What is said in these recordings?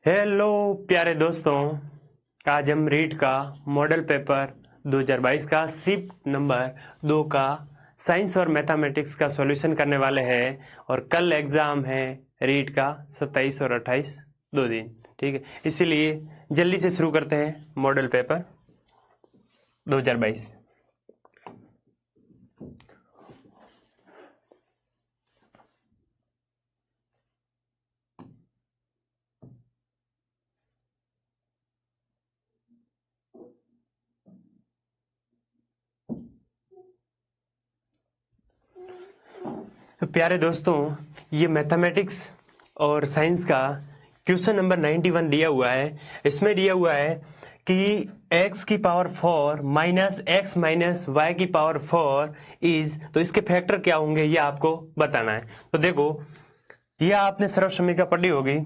Hello प्यारे दोस्तों, आज हम रीट का मॉडल पेपर 2022 का शिफ्ट नंबर 2 का साइंस और मैथमेटिक्स का सॉल्यूशन करने वाले हैं। और कल एग्ज़ाम है रीट का 27 और 28 2 दिन, ठीक है। इसीलिए जल्दी से शुरू करते हैं मॉडल पेपर 2022। तो प्यारे दोस्तों, ये मैथमेटिक्स और साइंस का क्वेश्चन नंबर 91 दिया हुआ है। इसमें दिया हुआ है कि x की power 4 minus x minus y की पावर 4 इज, तो इसके फैक्टर क्या होंगे ये आपको बताना है। तो देखो, ये आपने सर्व समीकरण पढ़ी होगी।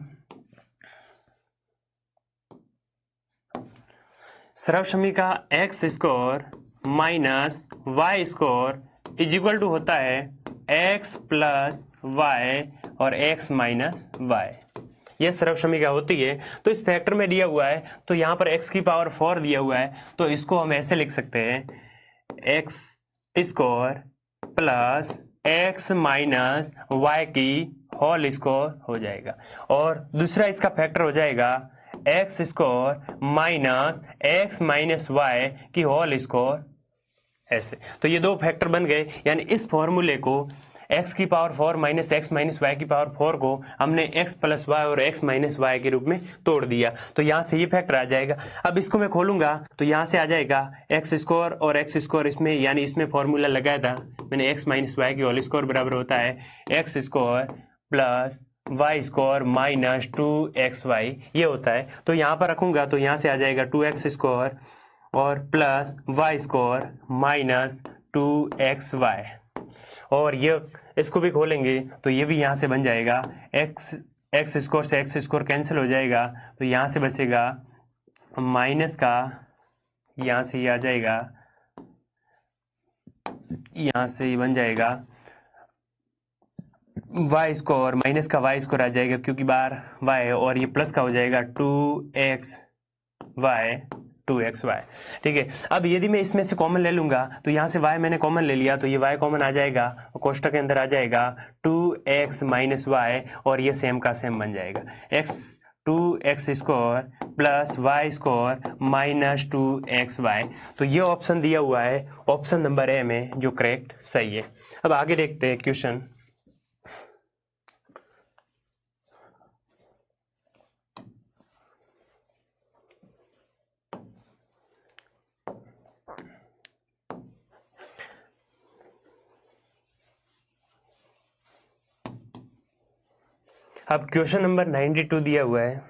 सर्व समीकरण x square minus y square is equal to होता है एक्स प्लस वाई और एक्स माइनस वाई। यह सर्व समीकरण होती है। तो इस फैक्टर में दिया हुआ है, तो यहाँ पर x की पावर 4 दिया हुआ है, तो इसको हम ऐसे लिख सकते हैं x square plus x minus y की होल स्क्वायर हो जाएगा। और दूसरा इसका फैक्टर हो जाएगा x square minus x minus y की होल स्क्वायर, ऐसे। तो ये दो फैक्टर बन गए, यानी इस फॉर्मूले को x की power 4 minus x minus y की पावर 4 को हमने x प्लस वाई और x माइनस वाई के रूप में तोड़ दिया। तो यहाँ से ये फैक्टर आ जाएगा। अब इसको मैं खोलूंगा तो यहाँ से आ जाएगा एक्स स्क्वायर और एक्स स्क्वायर, इसमें यानी इसमें फॉर्मूला लगाया था मैंने, x माइनस वाई की होल स्क्वायर बराबर होता है x square plus y square minus 2xy, ये होता है। तो यहाँ पर रखूंगा तो यहाँ से आ जाएगा 2x स्क्वायर और plus y square minus 2xy। और ये इसको भी खोलेंगे तो ये भी यहाँ से बन जाएगा एक्स स्क्वायर से एक्स स्क्वायर कैंसिल हो जाएगा, तो यहाँ से बचेगा माइनस का, यहाँ से ये आ जाएगा, यहाँ से ये बन जाएगा वाई स्क्वायर, माइनस का वाई स्क्वायर आ जाएगा क्योंकि बार वाई है, और ये प्लस का हो जाएगा 2xy, ठीक है। अब यदि मैं इसमें से कॉमन ले लूंगा तो यहाँ से y मैंने कॉमन ले लिया, तो ये y कॉमन आ जाएगा और कोष्टक के अंदर आ जाएगा 2x माइनस वाई, और ये सेम का सेम बन जाएगा x 2x square plus y square minus 2xy। तो ये ऑप्शन दिया हुआ है ऑप्शन नंबर ए में, जो करेक्ट सही है। अब आगे देखते हैं क्वेश्चन। अब क्वेश्चन नंबर 92 दिया हुआ है।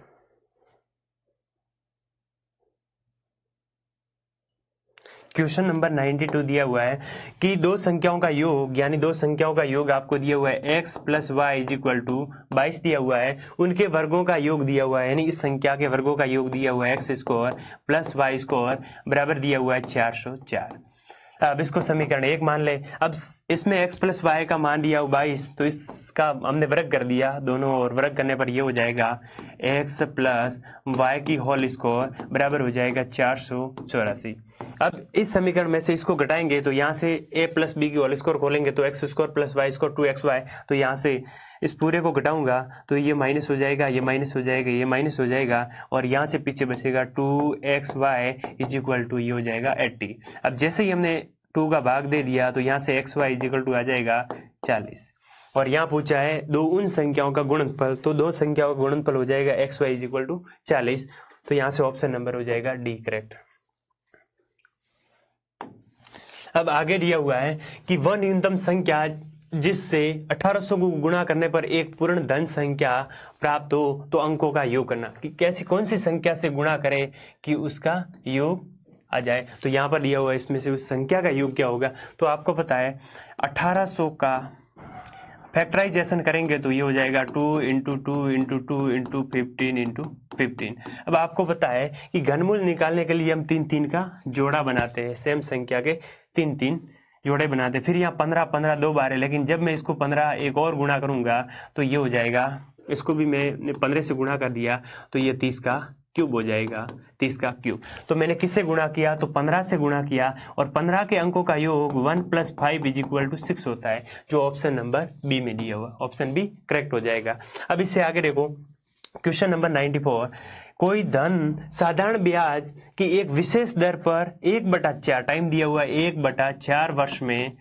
क्वेश्चन नंबर 92 दिया हुआ है कि दो संख्याओं का योग, यानी दो संख्याओं का योग आपको दिया हुआ है x plus y is equal to 22 दिया हुआ है, उनके वर्गों का योग दिया हुआ है, यानी इस संख्या के वर्गों का योग दिया हुआ है x square plus y square बराबर दिया हुआ है 404। अब इसको समीकरण 1 मान ले। अब इसमें x प्लस वाई का मान दिया 22, तो इसका हमने वर्ग कर दिया दोनों, और वर्ग करने पर ये हो जाएगा x प्लस वाई की होल स्क्वायर बराबर हो जाएगा 484। अब इस समीकरण में से इसको घटाएंगे तो यहाँ से a प्लस बी की होल स्क्वायर खोलेंगे तो x square plus y square 2xy, तो यहाँ से इस पूरे को घटाऊंगा तो ये माइनस हो जाएगा, ये माइनस हो जाएगा, ये माइनस हो जाएगा, और यहाँ से पीछे बचेगा 2xy इज इक्वल टू ये हो जाएगा 80। अब जैसे ही हमने 2 का भाग दे दिया तो यहाँ से xy इज इक्वल टू आ जाएगा 40, और यहाँ पूछा है दो उन संख्याओं का गुणनफल, तो दो संख्याओं का गुणनफल हो जाएगा xy इज इक्वल टू 40। तो यहाँ से ऑप्शन नंबर हो जाएगा डी करेक्ट। अब आगे दिया हुआ है कि वह न्यूनतम संख्या जिससे 1800 को गुणा करने पर एक पूर्ण धन संख्या प्राप्त हो तो अंकों का योग करना। कि कैसी कौन सी संख्या से गुणा करें कि उसका योग आ जाए। तो यहाँ पर दिया हुआ है इसमें से उस संख्या का योग क्या होगा। तो आपको पता है 1800 का फैक्टराइजेशन करेंगे तो ये हो जाएगा 2 इंटू 2 इंटू 2 इंटू 15 इंटू 15। अब आपको पता है कि घनमूल निकालने के लिए हम 3 का जोड़ा बनाते हैं, सेम संख्या के 3 जोड़े बनाते हैं। फिर यहाँ 15 15 2 बार है, लेकिन जब मैं इसको 15 एक और गुणा करूंगा तो ये हो जाएगा इसको भी मैंने 15 से गुणा कर दिया तो ये 30 का क्यूब हो जाएगा, 30 का क्यूब। तो मैंने किससे गुणा किया, तो 15 से गुणा किया, और 15 के अंकों का योग 1 + 5 = 6 होता है, जो ऑप्शन नंबर बी में दिया हुआ, ऑप्शन बी करेक्ट हो जाएगा। अब इससे आगे देखो क्वेश्चन नंबर 94, कोई धन साधारण ब्याज की एक विशेष दर पर 1/4 टाइम दिया हुआ 1/4 वर्ष में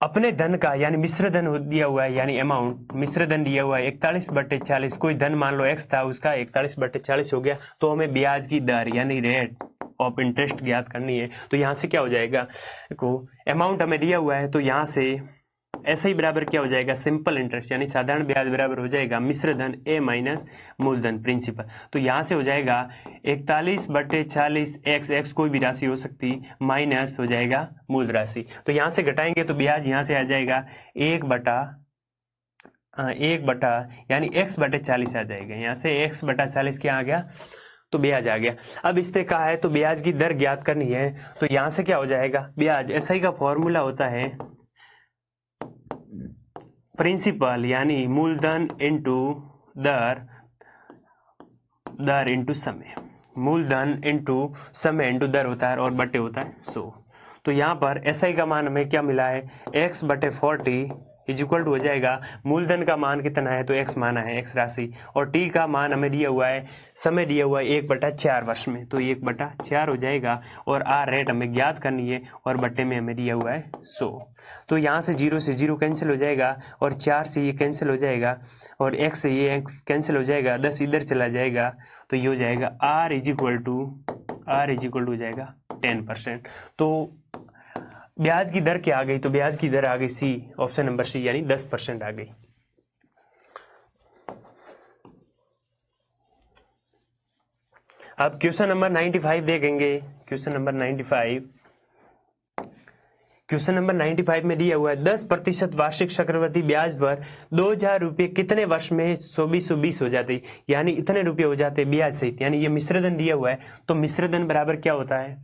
अपने धन का यानी मिश्र धन दिया हुआ है, यानी अमाउंट मिश्र धन दिया हुआ है 41/40। कोई धन मान लो x था, उसका 41/40 हो गया, तो हमें ब्याज की दर यानी रेट ऑफ इंटरेस्ट ज्ञात करनी है। तो यहाँ से क्या हो जाएगा, देखो अमाउंट हमें दिया हुआ है, तो यहाँ से ऐसा ही बराबर क्या हो जाएगा, सिंपल इंटरेस्ट यानी साधारण ब्याज बराबर हो जाएगा मिश्र धन a माइनस मूलधन प्रिंसिपल। तो यहाँ से हो जाएगा 41/40 x कोई भी राशि हो सकती, माइनस हो जाएगा मूल राशि। तो यहाँ से घटाएंगे तो ब्याज यहाँ से आ जाएगा 1 यानी x/40 आ जाएगा। यहाँ से x/40 क्या आ गया, तो ब्याज आ गया। अब इसने कहा है तो ब्याज की दर ज्ञात करनी है, तो यहाँ से क्या हो जाएगा, ब्याज एसआई का फॉर्मूला होता है प्रिंसिपल यानी मूलधन इंटू दर इंटू समय, मूलधन इंटू समय इंटू दर होता है और बटे होता है 100। तो यहाँ पर एसआई का मान हमें क्या मिला है, x/40 इक्वल टू हो जाएगा, मूलधन का मान कितना है तो x माना है, x राशि, और t का मान हमें दिया हुआ है, समय दिया हुआ है 1/4 वर्ष में, तो 1/4 हो जाएगा, और r रेट हमें ज्ञात करनी है, और बट्टे में हमें दिया हुआ है 100। तो यहाँ से 0 से 0 कैंसिल हो जाएगा, और 4 से ये कैंसिल हो जाएगा, और x से ये x कैंसिल हो जाएगा, 10 इधर चला जाएगा, तो ये हो जाएगा r इक्वल टू हो जाएगा 10%। तो ब्याज की दर क्या आ गई, तो ब्याज की दर आ गई सी, ऑप्शन नंबर सी यानी 10% आ गई। अब क्वेश्चन नंबर 95 देखेंगे। क्वेश्चन नंबर 95 में दिया हुआ है 10% वार्षिक चक्रवृद्धि ब्याज पर 2000 रुपये कितने वर्ष में 2420 हो जाते, यानी इतने रुपये हो जाते ब्याज सहित, यानी ये मिश्रधन दिया हुआ है, तो मिश्रधन बराबर क्या होता है,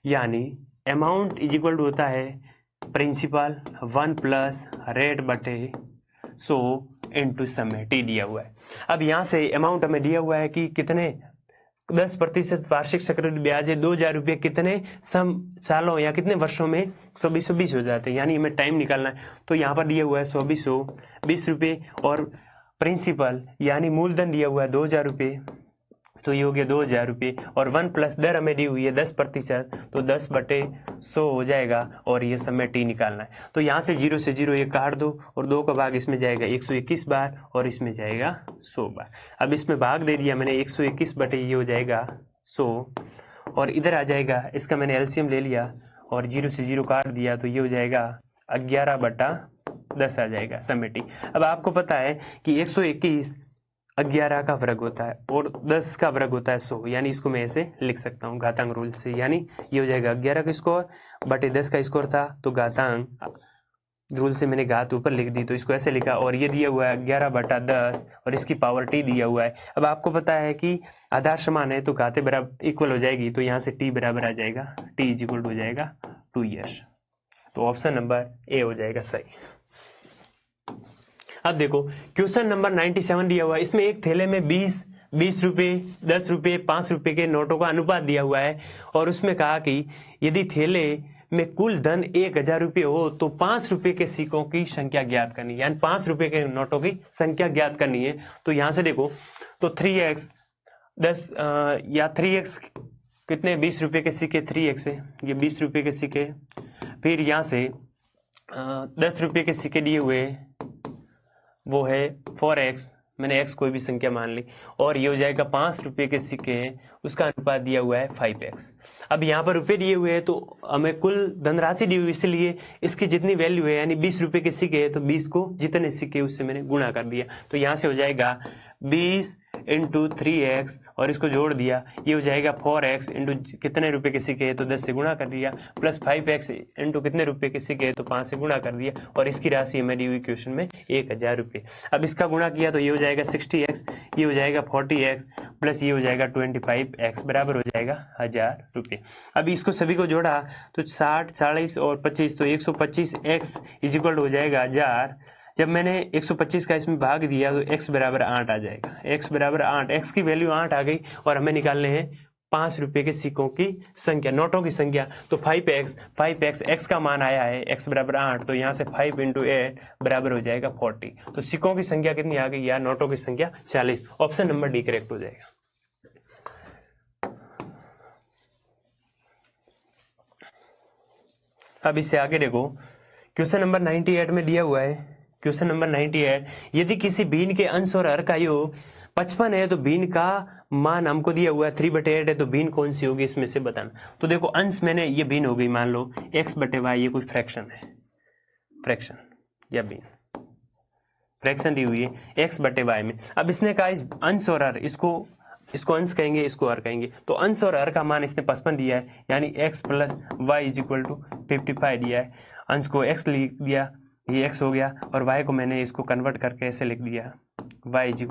यानी अमाउंट इक्वल टू होता है प्रिंसिपल 1 + रेट बटे 100 इंटू समय टी दिया हुआ है। अब यहाँ से अमाउंट हमें दिया हुआ है कि कितने 10% वार्षिक चक्रवृद्धि ब्याज है 2000 रुपये कितने सालों या कितने वर्षों में 2420 हो जाते हैं, यानी हमें टाइम निकालना है। तो यहाँ पर दिया हुआ है 2420 रुपये, और प्रिंसिपल यानी मूलधन दिया हुआ है 2000 रुपये, तो ये हो गया 2000 रुपये, और 1 + दर हमें दी हुई है 10%, तो 10/100 हो जाएगा, और ये समय टी निकालना है। तो यहाँ से 0 से 0 ये काट दो, और 2 का भाग इसमें जाएगा 121 बार, और इसमें जाएगा 100 बार। अब इसमें भाग दे दिया मैंने 121 बटे ये हो जाएगा 100, और इधर आ जाएगा, इसका मैंने एलसीएम ले लिया और 0 से 0 काट दिया, तो ये हो जाएगा 11/10 आ जाएगा समय टी। अब आपको पता है कि 121 11 का वर्ग होता है और 10 का वर्ग होता है 100, यानी इसको मैं ऐसे लिख सकता हूँ घातांक रूल से, यानी ये हो जाएगा 11 का स्कोर बटे 10 का स्कोर था, तो घातांक रूल से मैंने घात ऊपर लिख दी, तो इसको ऐसे लिखा, और ये दिया हुआ है 11/10 और इसकी पावर टी दिया हुआ है। अब आपको पता है कि आधार समान है तो घातें बराबर इक्वल हो जाएगी, तो यहाँ से टी बराबर आ जाएगा, टी इक्वल हो जाएगा 2 ईयर्स। तो ऑप्शन नंबर ए हो जाएगा सही। अब देखो क्वेश्चन नंबर 97 दिया हुआ है, इसमें एक थैले में 20 रुपये, 10 रुपये, 5 रुपये के नोटों का अनुपात दिया हुआ है, और उसमें कहा कि यदि थैले में कुल धन 1000 रुपये हो तो 5 रुपये के सिक्कों की संख्या ज्ञात करनी है, यानी 5 रुपये के नोटों की संख्या ज्ञात करनी है। तो यहाँ से देखो तो 3x 10 या 3x कितने 20 रुपये के सिक्के 3x है, ये 20 रुपये के सिक्के, फिर यहाँ से 10 रुपये के सिक्के दिए हुए वो है 4x, मैंने x कोई भी संख्या मान ली, और ये हो जाएगा 5 रुपये के सिक्के हैं, उसका अनुपात दिया हुआ है 5x। अब यहाँ पर रुपये दिए हुए हैं तो हमें कुल धनराशि दी हुई, इसलिए इसकी जितनी वैल्यू है यानी 20 रुपये के सिक्के है तो 20 को जितने सिक्के उससे मैंने गुणा कर दिया, तो यहाँ से हो जाएगा 20 इंटू 3x और इसको जोड़ दिया, ये हो जाएगा 4x इंटू कितने रुपए के सिक्के है तो 10 से गुणा कर दिया, प्लस 5x इंटू कितने रुपए के सिक्के है तो 5 से गुणा कर दिया, और इसकी राशि हमें दी हुई क्वेश्चन में 1000 रुपये। अब इसका गुणा किया तो ये हो जाएगा 60x, ये हो जाएगा 40x, प्लस ये हो जाएगा 25x, बराबर हो जाएगा 1000 रुपये। अब इसको सभी को जोड़ा तो 60, 40 और 25, तो 125x इक्वल हो जाएगा 1000, जब मैंने 125 का इसमें भाग दिया तो x बराबर 8 आ जाएगा, x बराबर 8, x की वैल्यू 8 आ गई और हमें निकालने हैं 5 रुपये के सिक्कों की संख्या, नोटों की संख्या। तो 5x x का मान आया है x बराबर 8, तो यहाँ से 5 × 8 बराबर हो जाएगा 40। तो सिक्कों की संख्या कितनी आ गई या नोटों की संख्या 40। ऑप्शन नंबर डी करेक्ट हो जाएगा। अब इससे आगे देखो, क्वेश्चन नंबर 98 में दिया हुआ है, क्वेश्चन नंबर 98, यदि किसी भिन्न के अंश और हर का योग 55 है तो भिन्न का मान हमको दिया हुआ है 3/8 है, तो भिन्न कौन सी होगी इसमें से बताना। तो देखो अंश मैंने ये भिन्न हो गई, मान लो x/y, ये कोई फ्रैक्शन है, फ्रैक्शन या भिन्न फ्रैक्शन दी हुई है x/y में। अब इसने कहा इस अंश और हर, इसको अंश कहेंगे, इसको हर कहेंगे। तो अंश और हर का मान इसने 55 दिया है, यानी x + y = 55 दिया है। अंश को x लिख दिया, ये x हो गया, और y को मैंने इसको कन्वर्ट करके ऐसे लिख दिया, y =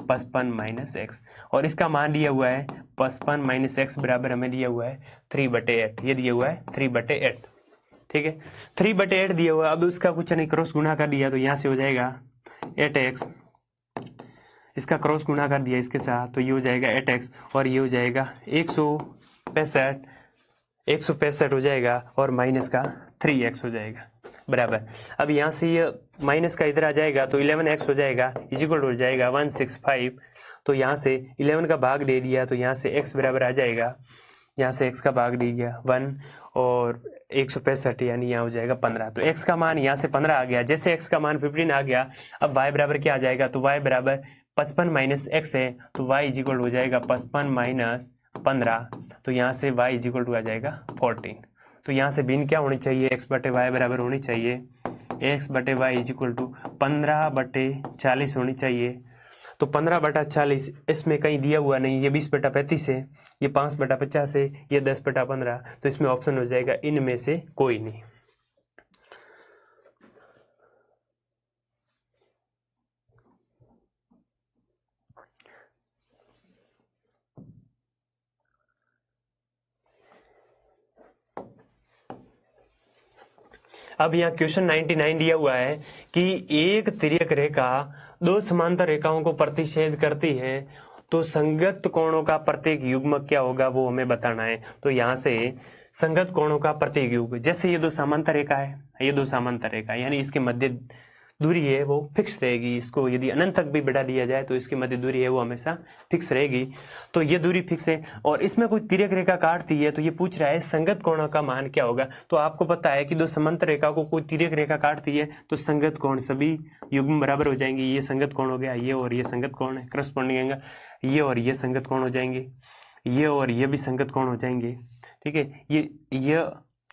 55 - x, और इसका मान दिया हुआ है 55 - x बराबर हमें दिया हुआ है 3/8, ये दिया हुआ है 3/8, ठीक है, 3/8 दिया हुआ है। अब उसका कुछ नहीं, क्रॉस गुणा कर दिया तो यहाँ से हो जाएगा 8x, इसका क्रॉस गुणा कर दिया इसके साथ तो ये हो जाएगा 8x, और ये हो जाएगा 165 हो जाएगा, और माइनस का 3x हो जाएगा बराबर। अब यहाँ से ये माइनस का इधर आ जाएगा तो 11x हो जाएगा, इक्वल हो जाएगा 165। तो यहाँ से 11 का भाग दे दिया तो यहाँ से x बराबर आ जाएगा, यहाँ से x का भाग दे दिया 1 और 165, यानी यहाँ हो जाएगा 15। तो x का मान यहाँ से 15 आ गया। जैसे x का मान 15 आ गया, अब y बराबर क्या आ जाएगा, तो y बराबर 55 - x है, तो y इक्वल हो जाएगा 55 - 15, तो यहाँ से y इक्वल आ जाएगा 14। तो यहाँ से भिन्न क्या होनी चाहिए, x/y बराबर होनी चाहिए x/y इक्वल टू 15/40 होनी चाहिए। तो 15/40 इसमें कहीं दिया हुआ नहीं, ये 20/35 है, ये 5/50 है, ये 10/15, तो इसमें ऑप्शन हो जाएगा इनमें से कोई नहीं। अब यहाँ क्वेश्चन 99 दिया हुआ है कि एक तिर्यक रेखा दो समांतर रेखाओं को प्रतिच्छेद करती है, तो संगत कोणों का प्रत्येक युग्मक क्या होगा वो हमें बताना है। तो यहाँ से संगत कोणों का प्रत्येक युग्म, जैसे ये दो समांतर रेखा है, ये दो समांतर रेखा यानी इसके मध्य दूरी है वो फिक्स रहेगी। इसको यदि अनंत तक भी बढ़ा दिया जाए तो इसकी मध्य दूरी है वो हमेशा फिक्स रहेगी। तो ये दूरी फिक्स है, और इसमें कोई तिर्यक रेखा काटती है, तो ये पूछ रहा है संगत कोण का मान क्या होगा। तो आपको पता है कि दो समांतर रेखा को कोई तिर्यक रेखा काटती है तो संगत कोण सभी युग्म बराबर हो जाएंगे। ये संगत कोण हो गया, ये और ये संगत कोण है, करस्पॉन्डिंग एंगल, ये और ये संगत कोण हो जाएंगे, ये और ये भी संगत कोण हो जाएंगे, ठीक है, ये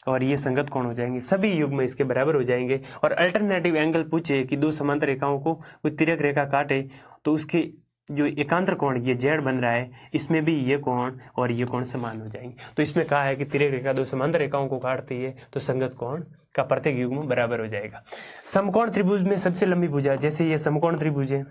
और ये संगत कोण हो जाएंगे, सभी युग्म इसके बराबर हो जाएंगे। और अल्टरनेटिव एंगल पूछे कि दो समांतर रेखाओं को कोई तिर्यक रेखा काटे तो उसके जो एकांतर कोण ये जेड बन रहा है, इसमें भी ये कोण और ये कोण समान हो जाएंगे। तो इसमें कहा है कि तिर्यक रेखा दो समांतर रेखाओं को काटती है तो संगत कोण का प्रत्येक युग्म बराबर हो जाएगा। समकोण त्रिभुज में सबसे लंबी भुजा, जैसे ये समकोण त्रिभुज है,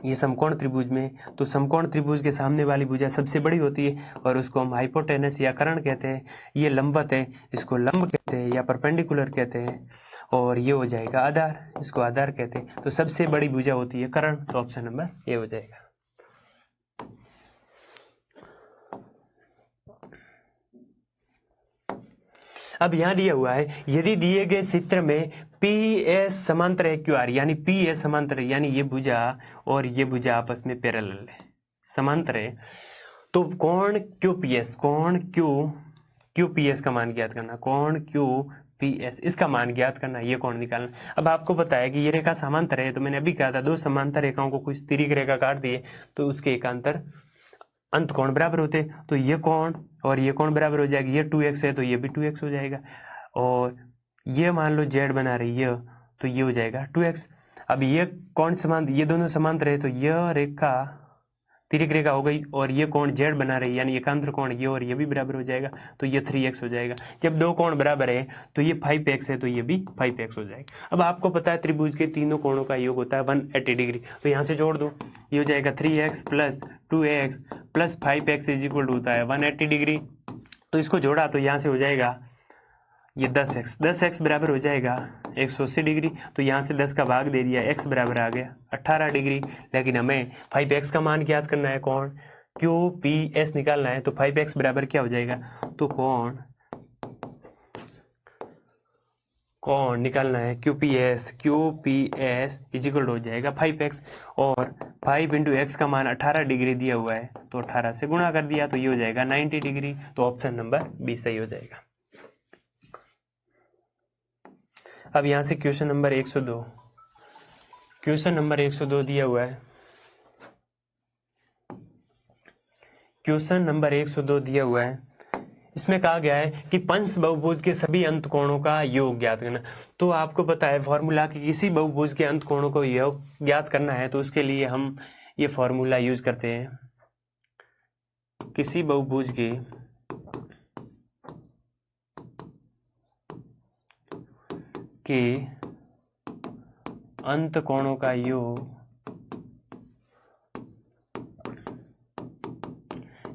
ये समकोण त्रिभुज में, तो समकोण त्रिभुज के सामने वाली भुजा सबसे बड़ी होती है और उसको हम हाइपोटेनस या कर्ण कहते हैं। ये लंबवत है, इसको लंब कहते हैं या परपेंडिकुलर कहते हैं, और ये हो जाएगा आधार, इसको आधार कहते हैं। तो सबसे बड़ी भुजा होती है कर्ण, तो ऑप्शन नंबर ये हो जाएगा। अब यहाँ दिया हुआ है यदि दिए गए चित्र में PS समांतर है QR, यानी PS समांतर है, यानी ये भुजा और ये भुजा आपस में पैरेलल है, समांतर है, तो कोण QPS, कोण QPS का मान ज्ञात करना, कोण QPS इसका मान ज्ञात करना, ये कोण निकालना। अब आपको पता है कि ये रेखा समांतर है, तो मैंने अभी कहा था दो समांतर रेखाओं को कुछ तिर्यक रेखा काट दिए तो उसके एकांतर अंत कोण बराबर होते, तो ये कोण और ये कोण बराबर हो जाएगा। ये 2x है तो ये भी 2x हो जाएगा, और ये मान लो z बना रही है तो ये हो जाएगा 2x। अब ये कोण समांतर, ये दोनों समांतर है तो यह रेखा तिर्यक रेखा हो गई, और ये कोण z बना रही है यानी एकांतर कोण ये और ये भी बराबर हो जाएगा, तो ये 3x हो जाएगा। जब दो कोण बराबर है तो ये 5x है तो ये भी 5x हो जाएगा। अब आपको पता है त्रिभुज के तीनों कोणों का योग होता है 180 डिग्री, तो यहाँ से जोड़ दो, ये हो जाएगा 3x + 2x + 5x इक्वल होता है 180 डिग्री। तो इसको जोड़ा तो यहाँ से हो जाएगा, ये 10x बराबर हो जाएगा 180 डिग्री। तो यहाँ से 10 का भाग दे दिया, x बराबर आ गया 18 डिग्री। लेकिन हमें 5x का मान ज्ञात करना है, कोण QPS निकालना है। तो 5x बराबर क्या हो जाएगा, तो कोण निकालना है QPS इज इक्वल हो जाएगा 5x। और 5 इंटू एक्स का मान 18 डिग्री दिया हुआ है, तो 18 से गुणा कर दिया तो ये हो जाएगा 90 डिग्री। तो ऑप्शन नंबर बी सही हो जाएगा। अब यहाँ से क्वेश्चन नंबर 102 दिया हुआ है। क्वेश्चन नंबर 102 दिया हुआ है, इसमें कहा गया है कि पंच बहुभुज के सभी अंत कोणों का योग ज्ञात करना। तो आपको पता है फॉर्मूला कि किसी बहुभुज के अंत कोणों को योग ज्ञात करना है, तो उसके लिए हम ये फॉर्मूला यूज करते हैं। किसी बहुभुज के अंत कोणों का योग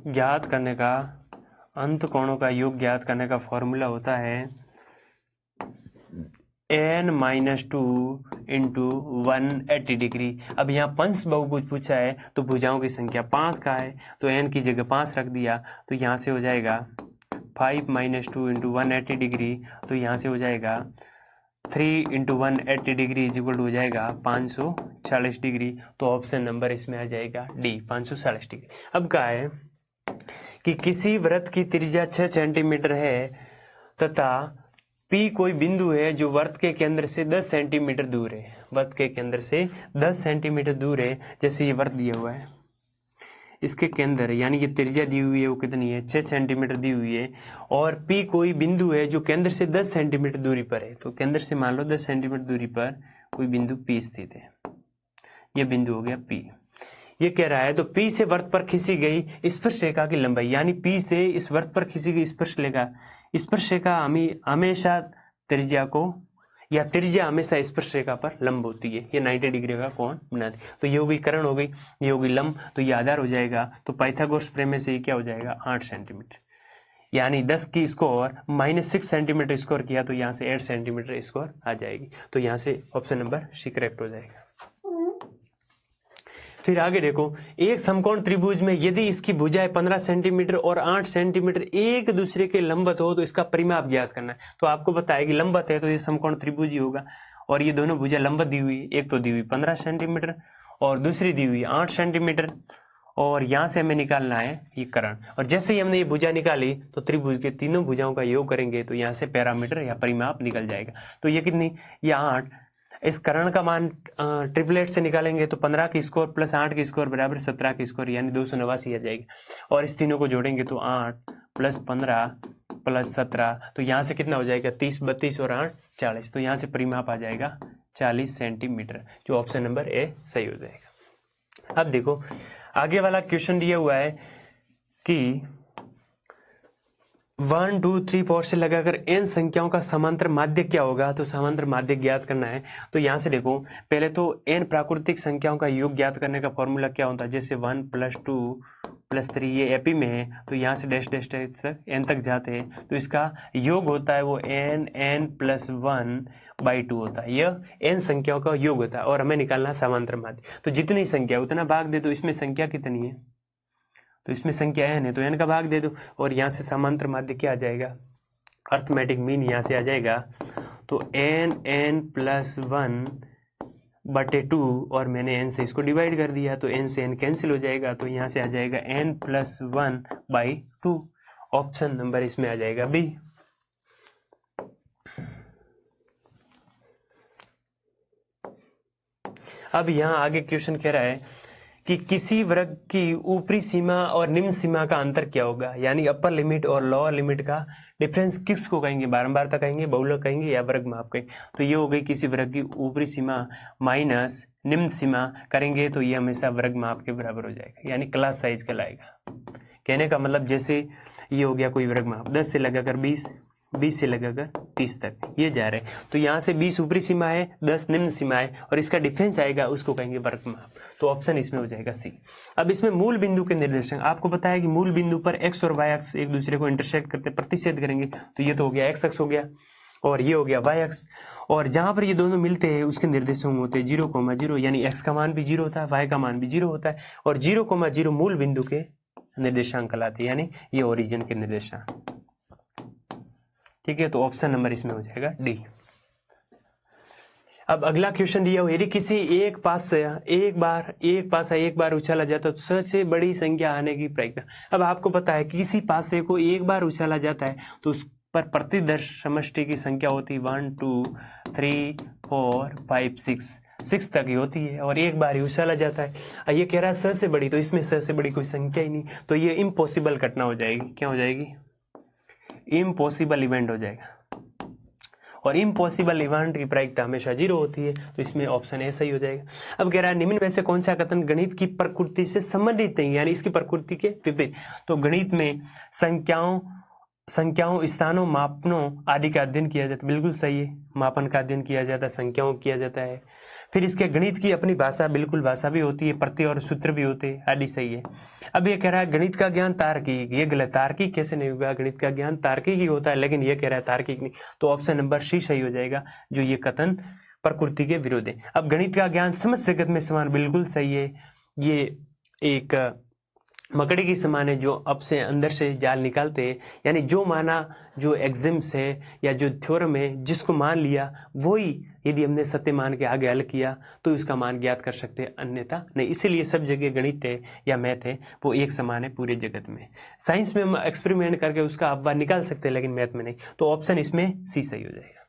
ज्ञात करने का फॉर्मूला होता है n-2 इंटू 180 डिग्री। अब यहाँ पंच बहुभुज पूछा है, तो भुजाओं की संख्या 5 का है, तो n की जगह 5 रख दिया। तो यहाँ से हो जाएगा 5 - 2 इंटू 180 डिग्री। तो यहाँ से हो जाएगा 3 इंटू 180 डिग्री इज इक्वल हो जाएगा 540 डिग्री। तो ऑप्शन नंबर इसमें आ जाएगा डी, 540 डिग्री। अब क्या है कि किसी वृत्त की त्रिज्या 6 सेंटीमीटर है तथा P कोई बिंदु है जो वृत्त के केंद्र से 10 सेंटीमीटर दूर है। वृत्त के केंद्र से 10 सेंटीमीटर दूर है। जैसे ये वृत्त दिया हुआ है, इसके केंद्र यानी कि त्रिज्या दी हुई है वो कितनी है, 6 सेंटीमीटर दी हुई है। और P कोई बिंदु है जो केंद्र से 10 सेंटीमीटर दूरी पर है। तो केंद्र से मान लो 10 सेंटीमीटर दूरी पर कोई बिंदु P स्थित है। यह बिंदु हो गया P। ये कह रहा है तो P से वृत्त पर खींची गई स्पर्शरेखा की लंबाई, यानी P से इस वृत्त पर खींची गई स्पर्शरेखा हमेशा त्रिज्या को, या त्रिज्या हमेशा स्पर्शरेखा पर लंब होती है। ये 90 डिग्री का कोण बनाती है। तो ये होगी कर्ण हो गई, ये होगी लंब, तो ये आधार हो जाएगा। तो पाइथागोरस प्रमेय से ये क्या हो जाएगा, 8 सेंटीमीटर। यानी 10 की स्कोर -6 सेंटीमीटर स्कोर किया, तो यहाँ से 8 सेंटीमीटर स्कोर आ जाएगी। तो यहाँ से ऑप्शन नंबर सी करेक्ट हो जाएगा। फिर आगे देखो, एक समकोण त्रिभुज में यदि इसकी भुजाएं 15 सेंटीमीटर और 8 सेंटीमीटर एक दूसरे के लंबवत हो तो इसका परिमाप ज्ञात करना है। तो आपको बताया कि लंबवत है तो ये समकोण त्रिभुज ही होगा। और ये दोनों भुजा लंबवत दी हुई, एक तो दी हुई 15 सेंटीमीटर और दूसरी दी हुई 8 सेंटीमीटर। और यहाँ से हमें निकालना है ये कर्ण। और जैसे ही हमने ये भुजा निकाली तो त्रिभुज के तीनों भुजाओं का योग करेंगे तो यहाँ से पैरामीटर या परिमाप निकल जाएगा। तो ये कितनी, ये 8। इस कर्ण का मान ट्रिपलेट से निकालेंगे तो 15 की स्कोर प्लस 8 की स्कोर बराबर 17 की स्कोर, यानी 289 आ जाएगी। और इस तीनों को जोड़ेंगे तो 8 + 15 + 17, तो यहाँ से कितना हो जाएगा, 30, 32 और 8 40। तो यहाँ से परिमाप आ जाएगा 40 सेंटीमीटर, जो ऑप्शन नंबर ए सही हो जाएगा। अब देखो आगे वाला क्वेश्चन दिया हुआ है कि 1, 2, 3, 4 से लगाकर n संख्याओं का समांतर माध्य क्या होगा। तो समांतर माध्य ज्ञात करना है। तो यहाँ से देखो, पहले तो n प्राकृतिक संख्याओं का योग ज्ञात करने का फॉर्मूला क्या होता है। जैसे 1 + 2 + 3 ये एपी में है, तो यहाँ से डैश डैश तक n तक जाते हैं, तो इसका योग होता है वो n + 1/2 होता है। यह n संख्याओं का योग होता है और हमें निकालना समांतर माध्य। तो जितनी संख्या उतना भाग दे दो। इसमें संख्या कितनी है, तो इसमें संख्या n है तो n का भाग दे दो। और यहाँ से समांतर माध्य क्या आ जाएगा, अर्थमेटिक मीन यहाँ से आ जाएगा। तो n + 1/2 और मैंने n से इसको डिवाइड कर दिया, तो n से n कैंसिल हो जाएगा। तो यहाँ से आ जाएगा n + 1/2। ऑप्शन नंबर इसमें आ जाएगा बी। अब यहाँ आगे क्वेश्चन कह रहा है कि किसी वर्ग की ऊपरी सीमा और निम्न सीमा का अंतर क्या होगा, यानी अपर लिमिट और लोअर लिमिट का डिफरेंस किसको कहेंगे, बारंबारता कहेंगे, बहुलक कहेंगे या वर्ग माप कहेंगे। तो ये हो गई किसी वर्ग की ऊपरी सीमा माइनस निम्न सीमा करेंगे तो ये हमेशा वर्ग माप के बराबर हो जाएगा, यानी क्लास साइज कहलाएगा। कहने का मतलब जैसे ये हो गया कोई वर्ग माप 10 से लगाकर 20, 20 से लगाकर 30 तक ये जा रहे हैं। तो यहाँ से 20 ऊपरी सीमा है, 10 निम्न सीमा है और इसका डिफरेंस आएगा, उसको कहेंगे वर्ग माप। तो ऑप्शन इसमें हो जाएगा सी। अब इसमें मूल बिंदु के निर्देशांक, आपको पता है कि मूल बिंदु पर एक्स और वाई अक्ष एक दूसरे को इंटरसेक्ट करते प्रतिच्छेद करेंगे। तो ये तो हो गया एक्स अक्ष हो गया और ये हो गया वाई अक्ष, और जहां पर ये दोनों मिलते हैं उसके निर्देशांक होते हैं 0,0, यानी एक्स का मान भी 0 होता है, वाई का मान भी 0 होता है, और 0,0 मूल बिंदु के निर्देशांक कहलाते हैं, यानी ये ओरिजिन के निर्देशांक। ठीक है, तो ऑप्शन नंबर इसमें हो जाएगा डी। अब अगला क्वेश्चन दिया हुआ, यदि किसी एक पास से एक बार उछाला जाता है तो सबसे बड़ी संख्या आने की प्रक्रिया। अब आपको पता है कि किसी पासे को एक बार उछाला जाता है तो उस पर प्रतिदर्श समष्टि की संख्या होती है 1 2 3 4 5 6 तक ही होती है, और एक बार ही उछाला जाता है। ये कह रहा है स से बड़ी, तो इसमें स से बड़ी कोई संख्या ही नहीं, तो ये इम्पॉसिबल घटना हो जाएगी। क्या हो जाएगी? इम्पॉसिबल इवेंट हो जाएगा, और इम्पॉसिबल इवेंट की प्रायिकता हमेशा 0 होती है, तो इसमें ऑप्शन ए सही हो जाएगा। अब कह रहा है निम्न में से कौन सा कथन गणित की प्रकृति से संबंधित नहीं, यानी इसकी प्रकृति के विपरीत। तो गणित में संख्याओं स्थानों मापनों आदि का अध्ययन किया जाता है, बिल्कुल सही है, मापन का अध्ययन किया जाता है, संख्याओं किया जाता है। फिर इसके गणित की अपनी भाषा, बिल्कुल भाषा भी होती है, प्रत्यय और सूत्र भी होते हैं आदि, सही है। अब ये कह रहा है गणित का ज्ञान तार्किक, ये गलत, तार्किक कैसे नहीं होगा, गणित का ज्ञान तार्किक ही होता है, लेकिन ये कह रहा है तार्किक नहीं, तो ऑप्शन नंबर सी सही हो जाएगा, जो ये कथन प्रकृति के विरोध है। अब गणित का ज्ञान समस्त जगत में समान, बिल्कुल सही है, ये एक मकड़ी की समान है जो अब से अंदर से जाल निकालते हैं, यानी जो माना, जो एग्जाम्स है या जो थ्योरम है जिसको मान लिया वही यदि हमने सत्य मान के आगे हल किया तो इसका मान ज्ञात कर सकते हैं, अन्यथा नहीं। इसीलिए सब जगह गणित है या मैथ है वो एक समान है पूरे जगत में। साइंस में हम एक्सपेरिमेंट करके उसका अपवाद निकाल सकते हैं, लेकिन मैथ में नहीं, तो ऑप्शन इसमें सी सही हो जाएगा।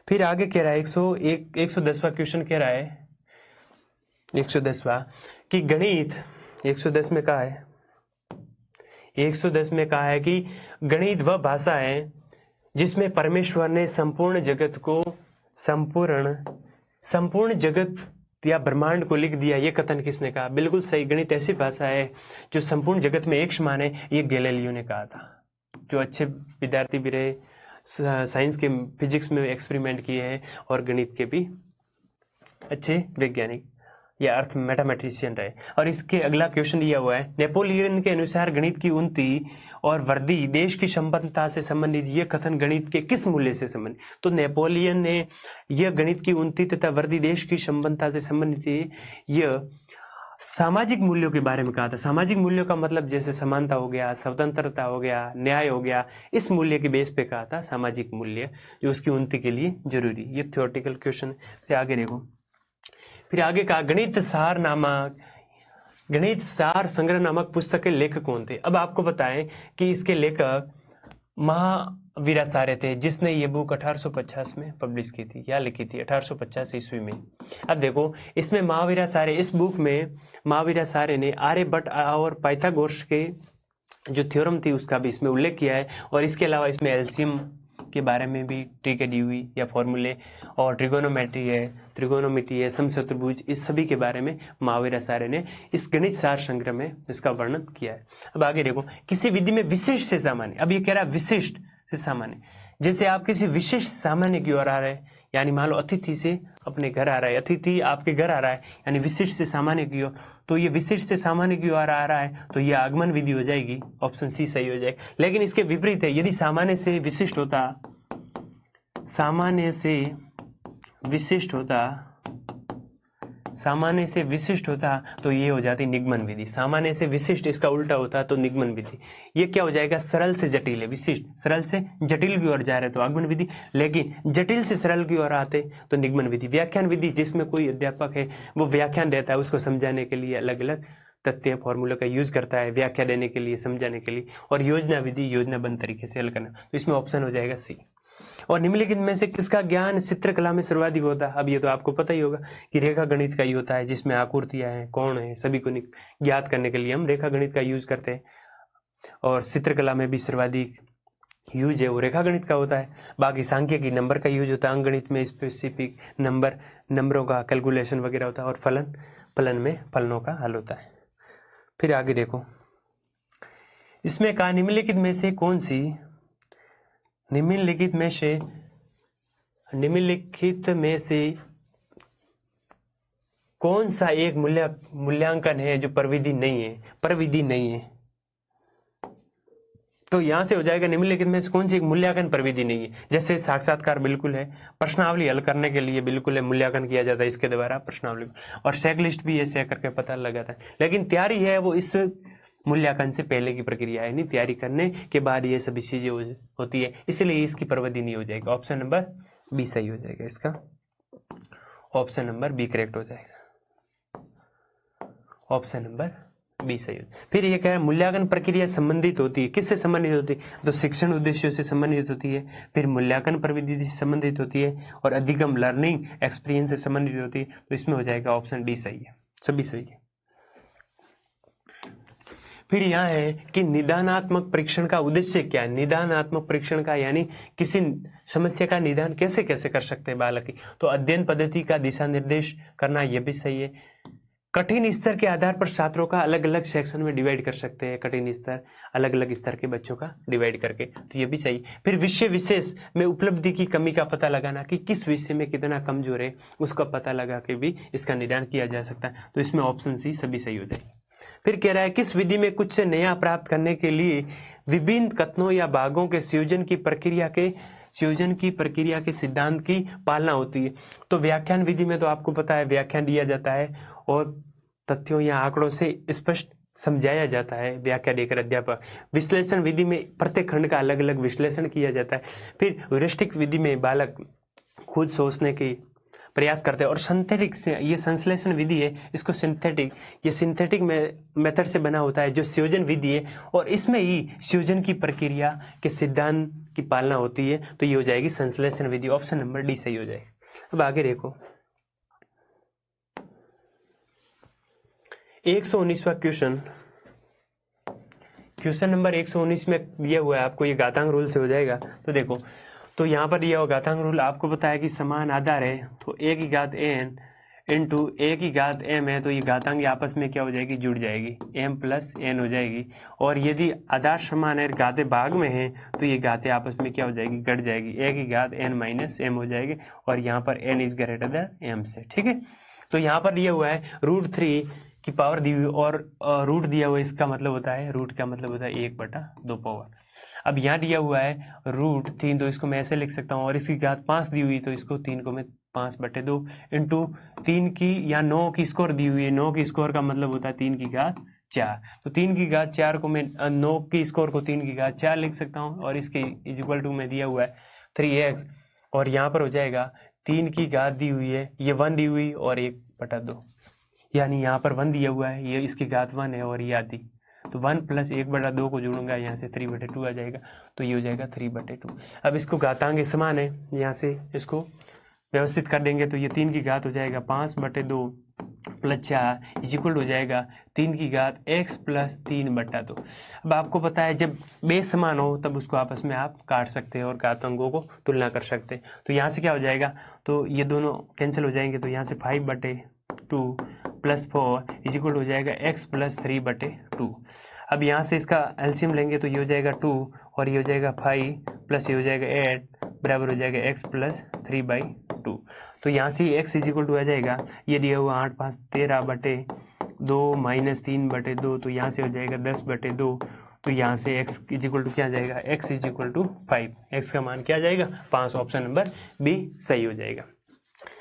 फिर आगे कह रहा है 110वां क्वेश्चन कह रहा है 110वां कि गणित 110 में कहा है 110 में कहा है कि गणित वह भाषा है जिसमें परमेश्वर ने संपूर्ण जगत या ब्रह्मांड को लिख दिया। ये कथन किसने कहा? बिल्कुल सही, गणित ऐसी भाषा है जो संपूर्ण जगत में एक समान है, ये गैलीलियो ने कहा था। जो अच्छे विद्यार्थी भी रहे, साइंस के फिजिक्स में एक्सपेरिमेंट किए हैं और गणित के भी अच्छे वैज्ञानिक या अर्थ मैथमेटिशियन रहे। और इसके अगला क्वेश्चन दिया हुआ है, नेपोलियन के अनुसार गणित की उन्नति और वृद्धि देश की संपन्नता से संबंधित, यह कथन गणित के किस मूल्य से संबंधित? तो नेपोलियन ने यह गणित की उन्नति तथा वृद्धि देश की संपन्नता से संबंधित यह सामाजिक मूल्यों के बारे में कहा था। सामाजिक मूल्यों का मतलब जैसे समानता हो गया, स्वतंत्रता हो गया, न्याय हो गया, इस मूल्य के बेस पे कहा था सामाजिक मूल्य जो उसकी उन्नति के लिए जरूरी। ये थ्योरेटिकल क्वेश्चन। फिर आगे देखो, फिर आगे कहा गणित सार संग्रह नामक पुस्तक के लेखक कौन थे? अब आपको बताएं कि इसके लेखक महावीराचार्य थे, जिसने ये बुक 1850 में पब्लिश की थी या लिखी थी 1850 ईस्वी में। अब देखो इसमें महावीराचार्य, इस बुक में महावीराचार्य ने आर्यभट्ट और पाइथागोरस के जो थ्योरम थी उसका भी इसमें उल्लेख किया है, और इसके अलावा इसमें एलसीएम के बारे में भी ट्रिक दी हुई या फॉर्मूले, और त्रिगोनोमेट्री है, समचतुर्भुज, इस सभी के बारे में महावीराचार्य ने इस गणित सार संग्रह में इसका वर्णन किया है। अब आगे देखो, किसी विधि में विशिष्ट से सामान्य। अब ये कह रहा है विशिष्ट से सामान्य, जैसे आप किसी विशिष्ट सामान्य की ओर आ रहे हैं, यानी मान लो अतिथि से अपने घर आ रहा है, अतिथि आपके घर आ रहा है, यानी विशिष्ट से सामान्य की ओर, तो ये विशिष्ट से सामान्य की ओर आ रहा है तो ये आगमन विधि हो जाएगी, ऑप्शन सी सही हो जाएगा। लेकिन इसके विपरीत है, यदि सामान्य से विशिष्ट होता तो ये हो जाती निगमन विधि। सामान्य से विशिष्ट इसका उल्टा होता तो निगमन विधि। ये क्या हो जाएगा? सरल से जटिल है, विशिष्ट सरल से जटिल की ओर जा रहे तो आगमन विधि, लेकिन जटिल से सरल की ओर आते तो निगमन विधि। व्याख्यान विधि, जिसमें कोई अध्यापक है वो व्याख्यान देता है, उसको समझाने के लिए अलग अलग तथ्य फॉर्मूला का यूज करता है, व्याख्या देने के लिए, समझाने के लिए। और योजना विधि, योजनाबद्ध तरीके से हल करना, तो इसमें ऑप्शन हो जाएगा सी। और निम्नलिखित में से किसका ज्ञान चित्रकला में सर्वाधिक होता है? अब ये तो आपको पता ही होगा कि रेखा गणित का ही होता है, जिसमें आकृतियां हैं, कोण है, सभी को ज्ञात करने के लिए हम रेखा गणित का यूज करते हैं। और चित्रकला में भी सर्वाधिक यूज है वो रेखा गणित का होता है। बाकी सांख्यिकी की नंबर का यूज होता है, अंक गणित में स्पेसिफिक नंबरों का कैलकुलेशन वगैरह होता है, और फलन में फलनों का हल होता है। फिर आगे देखो, इसमें कहा निम्नलिखित में से कौन सी निम्नलिखित में से कौन सा एक मूल्यांकन है जो प्रविधि नहीं है। तो यहां से हो जाएगा निम्नलिखित में से कौन सी एक मूल्यांकन प्रविधि नहीं है। जैसे साक्षात्कार बिल्कुल है, प्रश्नावली हल करने के लिए बिल्कुल है, मूल्यांकन किया जाता है इसके द्वारा प्रश्नावली, और चेकलिस्ट भी ऐसे करके पता लगाता है। लेकिन तैयारी है वो इस मूल्यांकन से पहले की प्रक्रिया है, नहीं तैयारी करने के बाद ये सभी चीजें होती है, इसलिए इसकी प्रविधि नहीं हो जाएगी। ऑप्शन नंबर बी सही हो जाएगा, इसका ऑप्शन नंबर बी करेक्ट हो जाएगा, ऑप्शन नंबर बी सही हो। फिर ये क्या है, मूल्यांकन प्रक्रिया संबंधित होती है, किससे संबंधित होती है, तो शिक्षण उद्देश्यों से संबंधित होती है, फिर मूल्यांकन प्रविधि से संबंधित होती है, और अधिगम लर्निंग एक्सपीरियंस से संबंधित होती है। तो इसमें हो जाएगा ऑप्शन डी सही है, सभी सही है। फिर यहाँ है कि निदानात्मक परीक्षण का उद्देश्य क्या है। निदानात्मक परीक्षण का यानी किसी समस्या का निदान कैसे कैसे कर सकते हैं बालक की, तो अध्ययन पद्धति का दिशा निर्देश करना, यह भी सही है। कठिन स्तर के आधार पर छात्रों का अलग अलग सेक्शन में डिवाइड कर सकते हैं, कठिन स्तर अलग अलग स्तर के बच्चों का डिवाइड करके, तो ये भी सही। फिर विषय विशेष में उपलब्धि की कमी का पता लगाना कि किस विषय में कितना कमजोर है, उसका पता लगा के भी इसका निदान किया जा सकता है, तो इसमें ऑप्शन सी सभी सही हो जाएगी। फिर कह रहा है किस विधि में कुछ से नया प्राप्त करने के लिए विभिन्न कथनों या भागों के संयोजन की प्रक्रिया के सिद्धांत की पालना होती है। तो व्याख्यान विधि में तो आपको पता है व्याख्यान दिया जाता है और तथ्यों या आंकड़ों से स्पष्ट समझाया जाता है, व्याख्या देकर अध्यापक। विश्लेषण विधि में प्रत्येक खंड का अलग अलग विश्लेषण किया जाता है। फिर ह्यूरिस्टिक विधि में बालक खुद सोचने की प्रयास करते हैं, और सिंथेटिक से ये संश्लेषण विधि है, इसको सिंथेटिक मेथड से बना होता है जो संयोजन विधि है, और इसमें ही संयोजन की प्रक्रिया के सिद्धांत की पालना होती है, तो ये हो जाएगी संश्लेषण विधि, ऑप्शन नंबर डी सही हो जाएगा। अब आगे देखो 119वां क्वेश्चन नंबर 119 में दिया हुआ है आपको, ये घातांक रूल से हो जाएगा। तो देखो, तो यहाँ पर दिया हुआ घातांक रूल आपको पता है कि समान आधार है, तो a की घात n इंटू a की घात m है, तो ये घातांक आपस में क्या हो जाएगी, जुड़ जाएगी, m प्लस n हो जाएगी। और यदि आधार समान है, घातें भाग में है, तो ये घातें आपस में क्या हो जाएगी, घट जाएगी, a की घात n माइनस m हो जाएगी, और यहाँ पर n is greater than m से, ठीक है। तो यहाँ पर दिया हुआ है √3 की पावर दी हुई, और रूट दिया हुआ है, इसका मतलब होता है, रूट का मतलब होता है 1/2 पावर। अब यहाँ दिया हुआ है √3, तो इसको मैं ऐसे लिख सकता हूँ, और इसकी घात 5 दी हुई, तो इसको 3 को मैं 5/2 इंटू 3 की या 9 की स्कोर दी हुई है, 9 की स्कोर का मतलब होता है 3 की घात 4, तो 3 की घात 4 को मैं 9 की स्कोर को 3 की घात 4 लिख सकता हूँ, और इसके इक्वल टू में दिया हुआ है 3x, और यहाँ पर हो जाएगा 3 की घात दी हुई है, ये 1 दी हुई और 1/2, यानी यहाँ पर 1 दिया हुआ है, ये इसकी घात 1 है और ये आधी, तो 1 प्लस 1/2 को जोड़ूंगा, यहाँ से 3/2 आ जाएगा, तो ये हो जाएगा 3/2। अब इसको घातांक समान है, यहाँ से इसको व्यवस्थित कर देंगे, तो ये 3 की घात हो जाएगा 5/2 प्लस 4 इक्वल हो जाएगा 3 की घात x प्लस 3/2। अब आपको पता है जब बेस समान हो तब उसको आपस में आप काट सकते हैं और घातांकों को तुलना कर सकते हैं। तो यहाँ से क्या हो जाएगा, तो ये दोनों कैंसिल हो जाएंगे, तो यहाँ से 5/2 प्लस 4 इक्वल हो जाएगा x प्लस 3/2। अब यहाँ से इसका एलसीएम लेंगे, तो ये हो जाएगा 2 और ये हो जाएगा 5 प्लस ये हो जाएगा 8 बराबर हो जाएगा x प्लस 3/2। तो यहाँ से x इक्वल टू आ जाएगा, ये दिया हुआ 8 5 13/2 माइनस 3/2, तो यहाँ से हो जाएगा 10/2। तो यहाँ से x इक्वल टू क्या आ जाएगा, x इक्वल टू 5, x का मान क्या आ जाएगा 5, ऑप्शन नंबर बी सही हो जाएगा।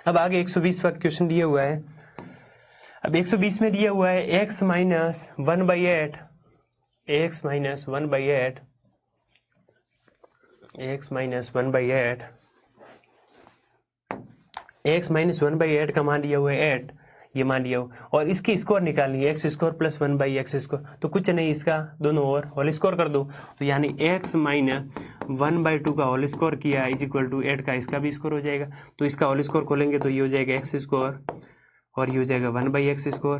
अब आगे 120वां क्वेश्चन दिया हुआ है। अब 120 में दिया हुआ है x माइनस 1/8 का मान दिया हुआ है 8, ये मान दिया हो, और इसकी स्कोर निकालनी है, x score plus 1/x score, तो कुछ नहीं, इसका दोनों और होल स्कोर कर दो, तो यानी x माइनस 1/2 का होल स्कोर किया इज इक्वल टू 8 का इसका भी स्कोर हो जाएगा। तो इसका होल स्कोर खोलेंगे तो ये हो जाएगा x स्कोर और ये हो जाएगा 1/x score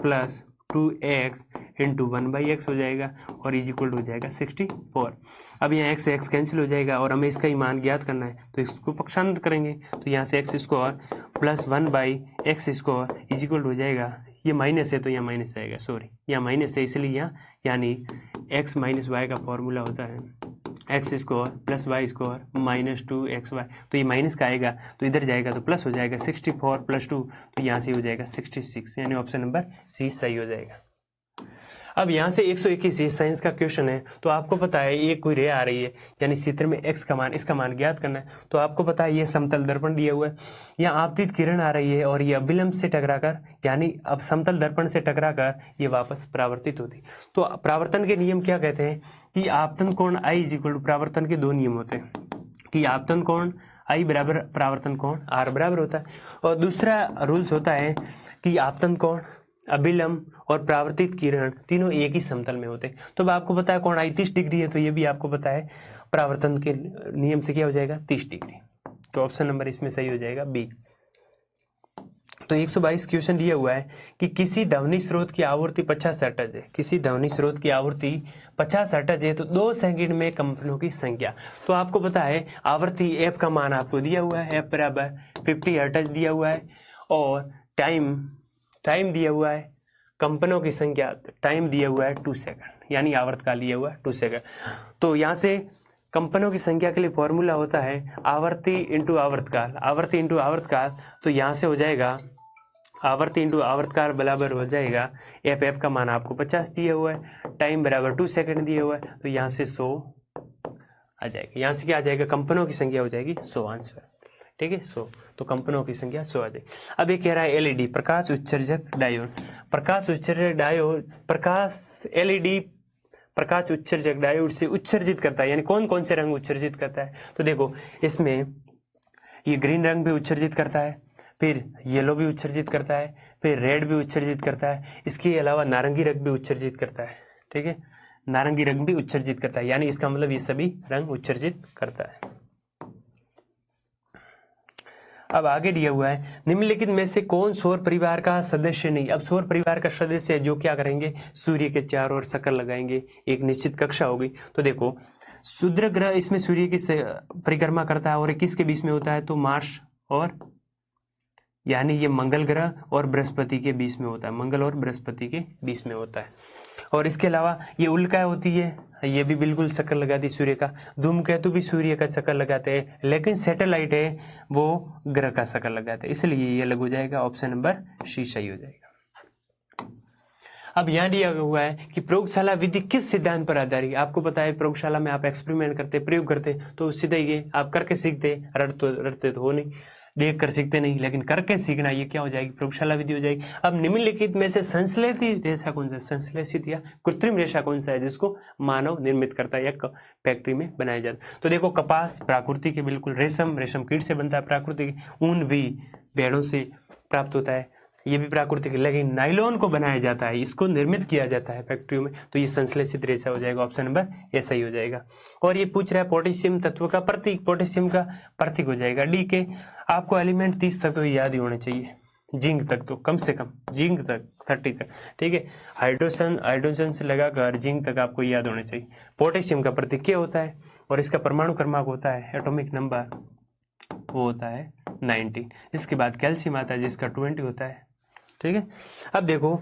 plus 2x into 1/x हो जाएगा और इज इक्वल हो जाएगा 64। अब यहाँ x कैंसिल हो जाएगा और हमें इसका ही मान ज्ञात करना है, तो इसको पक्षांतर करेंगे, तो यहाँ से x score plus 1/x score is equal हो जाएगा, ये माइनस है तो यहाँ माइनस आएगा, सॉरी यहाँ माइनस है इसलिए यहाँ, यानी x माइनस y का फॉर्मूला होता है x square plus y square minus 2xy, तो ये माइनस का आएगा तो इधर जाएगा तो प्लस हो जाएगा 64 प्लस 2, तो यहाँ से हो जाएगा 66, यानी ऑप्शन नंबर सी सही हो जाएगा। अब यहाँ से 121 ये साइंस का क्वेश्चन है, तो आपको पता है ये कोई रे आ रही है, यानी चित्र में एक्स का मान, इसका मान ज्ञात करना है। तो आपको पता है ये समतल दर्पण दिया हुआ है, यहाँ आपतित किरण आ रही है और ये अभिलंब से टकराकर, यानी अब समतल दर्पण से टकराकर ये वापस परावर्तित होती। तो परावर्तन के नियम क्या कहते हैं कि आपतन कोण I इज इक्वल टू, परावर्तन के दो नियम होते हैं कि आपतन कोण I बराबर परावर्तन कोण R बराबर होता है, और दूसरा रूल्स होता है कि आपतन कोण, अभिलंब और परावर्तित किरण तीनों एक ही समतल में होते हैं। तो अब आपको पता है कोण I 30 डिग्री है, तो ये भी आपको पता है परावर्तन के नियम से क्या हो जाएगा 30 डिग्री। तो ऑप्शन नंबर इसमें सही हो जाएगा बी। तो 122 क्वेश्चन दिया हुआ है कि किसी ध्वनि स्रोत की आवृत्ति 50 हर्ट्ज है, किसी ध्वनि स्रोत की आवृत्ति 50 हर्ट्ज है, तो 2 सेकंड में कंपनों की संख्या। तो आपको पता है आवृत्ति एफ का मान आपको दिया हुआ है, एफ बराबर 50 हर्ट्ज दिया हुआ है, और टाइम दिया हुआ है, कंपनों की संख्या टाइम दिया हुआ है 2 सेकंड, यानी आवर्तकाल लिया हुआ है 2 सेकंड। तो यहाँ से कंपनों की संख्या के लिए फॉर्मूला होता है आवर्ती इंटू आवर्तकाल, आवर्ती इंटू आवर्तकाल। तो यहाँ से हो जाएगा आवर्ती इंटू आवर्तकाल बराबर हो जाएगा एफ का मान आपको 50 दिया हुआ है, टाइम बराबर 2 सेकंड दिया हुआ है, तो यहाँ से 100 आ जाएगा। यहाँ से क्या आ जाएगा कंपनों की संख्या हो जाएगी 100 आंसर, ठीक है 100। तो कंपनों की संख्या 100 आ जाएगी। अब ये कह रहा है एलईडी प्रकाश उत्सर्जक डायोड, प्रकाश उत्सर्जक डायोड, एलईडी प्रकाश उत्सर्जक डायोड से उत्सर्जित करता है, यानी कौन कौन से रंग उत्सर्जित करता है। तो देखो इसमें ये ग्रीन रंग भी उत्सर्जित करता है, फिर येलो भी उत्सर्जित करता है, फिर रेड भी उत्सर्जित करता है, इसके अलावा नारंगी रंग भी उत्सर्जित करता है, ठीक है नारंगी रंग भी उत्सर्जित करता है, यानी इसका मतलब ये सभी रंग उत्सर्जित करता है। अब आगे दिया हुआ है निम्नलिखित में से कौन सौर परिवार का सदस्य नहीं। अब सौर परिवार का सदस्य है जो क्या करेंगे सूर्य के चारों ओर चक्कर लगाएंगे, एक निश्चित कक्षा होगी। तो देखो क्षुद्र ग्रह इसमें सूर्य की परिक्रमा करता है, और किसके बीच में होता है तो मार्स और, यानी ये मंगल ग्रह और बृहस्पति के बीच में होता है, मंगल और बृहस्पति के बीच में होता है। और इसके अलावा ये उल्का होती है, ये भी बिल्कुल चक्कर लगाती सूर्य का, धूमकेतु भी सूर्य का चक्कर लगाते हैं, लेकिन सैटेलाइट है वो ग्रह का चक्कर लगाते हैं, इसलिए ये अलग हो जाएगा, ऑप्शन नंबर सी सही हो जाएगा। अब यहाँ दिया हुआ है कि प्रयोगशाला विधि किस सिद्धांत पर आधारित है। आपको पता है प्रयोगशाला में आप एक्सपेरिमेंट करते, प्रयोग करते, तो सीधे ये आप करके सीखते, रटते तो हो नहीं, देख कर सीखते नहीं, लेकिन करके सीखना, ये क्या हो जाएगी प्रयोगशाला विधि हो जाएगी। अब निम्नलिखित में से संश्लेषित रेशा कौन सा है, संश्लेषित या कृत्रिम रेशा कौन सा है जिसको मानव निर्मित करता है या फैक्ट्री में बनाया जाता है। तो देखो कपास प्राकृतिक है बिल्कुल, रेशम कीट से बनता है प्राकृतिक, ऊन भी भेड़ों से प्राप्त होता है, ये भी प्राकृतिक है, लेकिन नाइलॉन को बनाया जाता है, इसको निर्मित किया जाता है फैक्ट्रियों में, तो ये संश्लेषित रेशा हो जाएगा, ऑप्शन नंबर ए सही हो जाएगा। और ये पूछ रहा है पोटेशियम तत्व का प्रतीक, पोटेशियम का प्रतीक हो जाएगा डी के। आपको एलिमेंट 30 तक तो याद ही होने चाहिए, जिंक तक तो कम से कम, जिंक तक 30 तक, ठीक है हाइड्रोजन से लगाकर जिंक तक आपको याद होने चाहिए। पोटेशियम का प्रतीक क्या होता है और इसका परमाणु क्रमांक होता है, एटॉमिक नंबर वो होता है 19। इसके बाद कैल्शियम आता है जिसका 20 होता है, ठीक है। अब देखो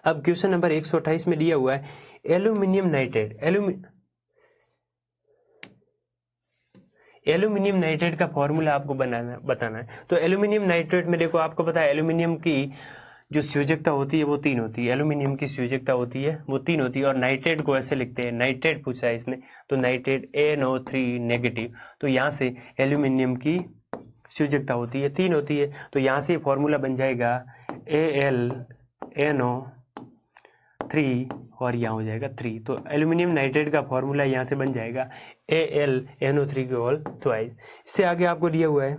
अब क्वेश्चन नंबर 128 में दिया हुआ है एल्यूमिनियम नाइट्रेट, एल्यूमिनियम नाइट्रेट का फॉर्मूला आपको बताना है। तो एल्यूमिनियम नाइट्रेट में देखो आपको पता है एल्यूमिनियम की जो संयोजकता होती है वो 3 होती है, एल्यूमिनियम की संयोजकता होती है वो 3 होती है, और नाइट्रेट को ऐसे लिखते हैं, नाइट्रेट पूछा है इसने, तो नाइट्रेट NO3 नेगेटिव, तो यहाँ से एल्यूमिनियम की संयोजकता होती है 3 होती है, तो यहाँ से फॉर्मूला बन जाएगा AlNO3 और यहाँ हो जाएगा 3, तो एल्यूमिनियम नाइट्रेट का फॉर्मूला यहाँ से बन जाएगा AlNO3 के होल ट्वाइस। इससे आगे आपको दिया हुआ है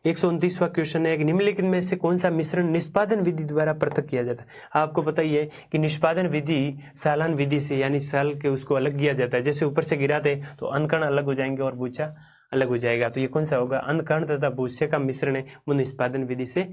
129वां क्वेश्चन है, निम्नलिखित में से कौन सा मिश्रण निष्पादन विधि द्वारा पृथक किया जाता है। आपको पता ही है कि निष्पादन विधि सालान विधि से, यानी साल के उसको अलग किया जाता है, जैसे ऊपर से गिराते तो अनकण अलग हो जाएंगे और बूचा अलग हो जाएगा, तो ये कौन सा होगा अनकण तथा भूस्य का मिश्रण है वो निष्पादन विधि से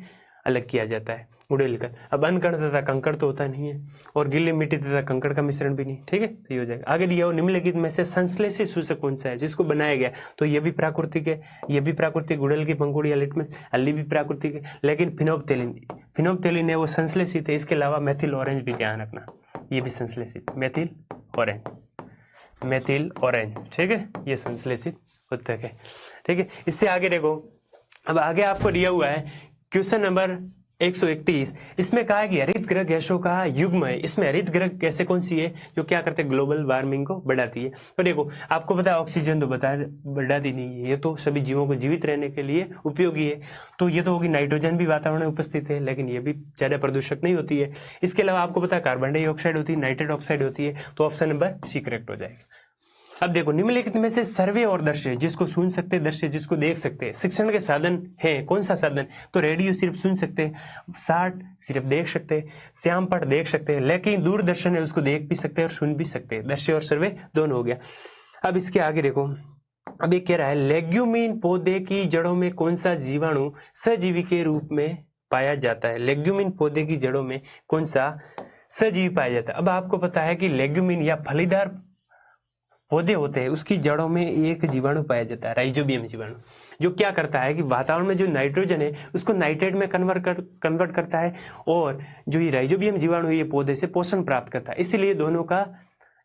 अलग किया जाता है, उड़ेलकर। अब अनकण तथा कंकड़ तो होता नहीं है, और गीली मिट्टी तथा कंकड़ का मिश्रण भी नहीं, ठीक है, तो ये हो जाएगा। आगे दिया हो निम्नलिखित में से संश्लेषित सूचक कौन सा है जिसको बनाया गया, तो ये भी प्राकृतिक है, ये भी प्राकृतिक, गुड़हल की पंखुड़ी या लिटमस अल्ली भी प्राकृतिक है, लेकिन फिनोप्थेलिन है वो संश्लेषित है। इसके अलावा मेथिल ऑरेंज भी ध्यान रखना, ये भी संश्लेषित, मेथिल ऑरेंज, ठीक है, ये संश्लेषित उत्तक है, ठीक है। इससे आगे देखो, अब आगे आपको दिया हुआ है क्वेश्चन नंबर 131, इसमें कहा है कि हरित गृह गैसों का युग्म है, इसमें हरित गृह गैसें कौन सी है जो क्या करते हैं, ग्लोबल वार्मिंग को बढ़ाती है। तो देखो आपको पता है ऑक्सीजन तो बढ़ाती नहीं है, ये तो सभी जीवों को जीवित रहने के लिए उपयोगी है, तो ये तो होगी। नाइट्रोजन भी वातावरण में उपस्थित है, लेकिन ये भी ज्यादा प्रदूषक नहीं होती है। इसके अलावा आपको पता है कार्बन डाइऑक्साइड होती है, नाइट्रेट ऑक्साइड होती है, तो ऑप्शन नंबर सी करेक्ट हो जाएगा। अब देखो निम्नलिखित में से सर्वे और दृश्य, जिसको सुन सकते हैं, दृश्य जिसको देख सकते हैं, शिक्षण के साधन है, कौन सा साधन, तो रेडियो सिर्फ सुन सकते हैं, साठ सिर्फ देख सकते हैं, श्यामपट देख सकते हैं, लेकिन दूरदर्शन है उसको देख भी सकते हैं और सुन भी सकते हैं। दृश्य और सर्वे दोनों हो गया। अब इसके आगे देखो, अब ये कह रहा है लेग्यूमिन पौधे की जड़ों में कौन सा जीवाणु सजीवी के रूप में पाया जाता है। लेग्यूमिन पौधे की जड़ों में कौन सा सजीवी पाया जाता है। अब आपको पता है कि लेग्यूमिन या फलीदार पौधे होते हैं, उसकी जड़ों में एक जीवाणु पाया जाता है, राइजोबियम जीवाणु, जो क्या करता है कि वातावरण में जो नाइट्रोजन है उसको नाइट्रेट में कन्वर्ट करता है, और जो ये राइजोबियम जीवाणु ये पौधे से पोषण प्राप्त करता है। इसलिए दोनों का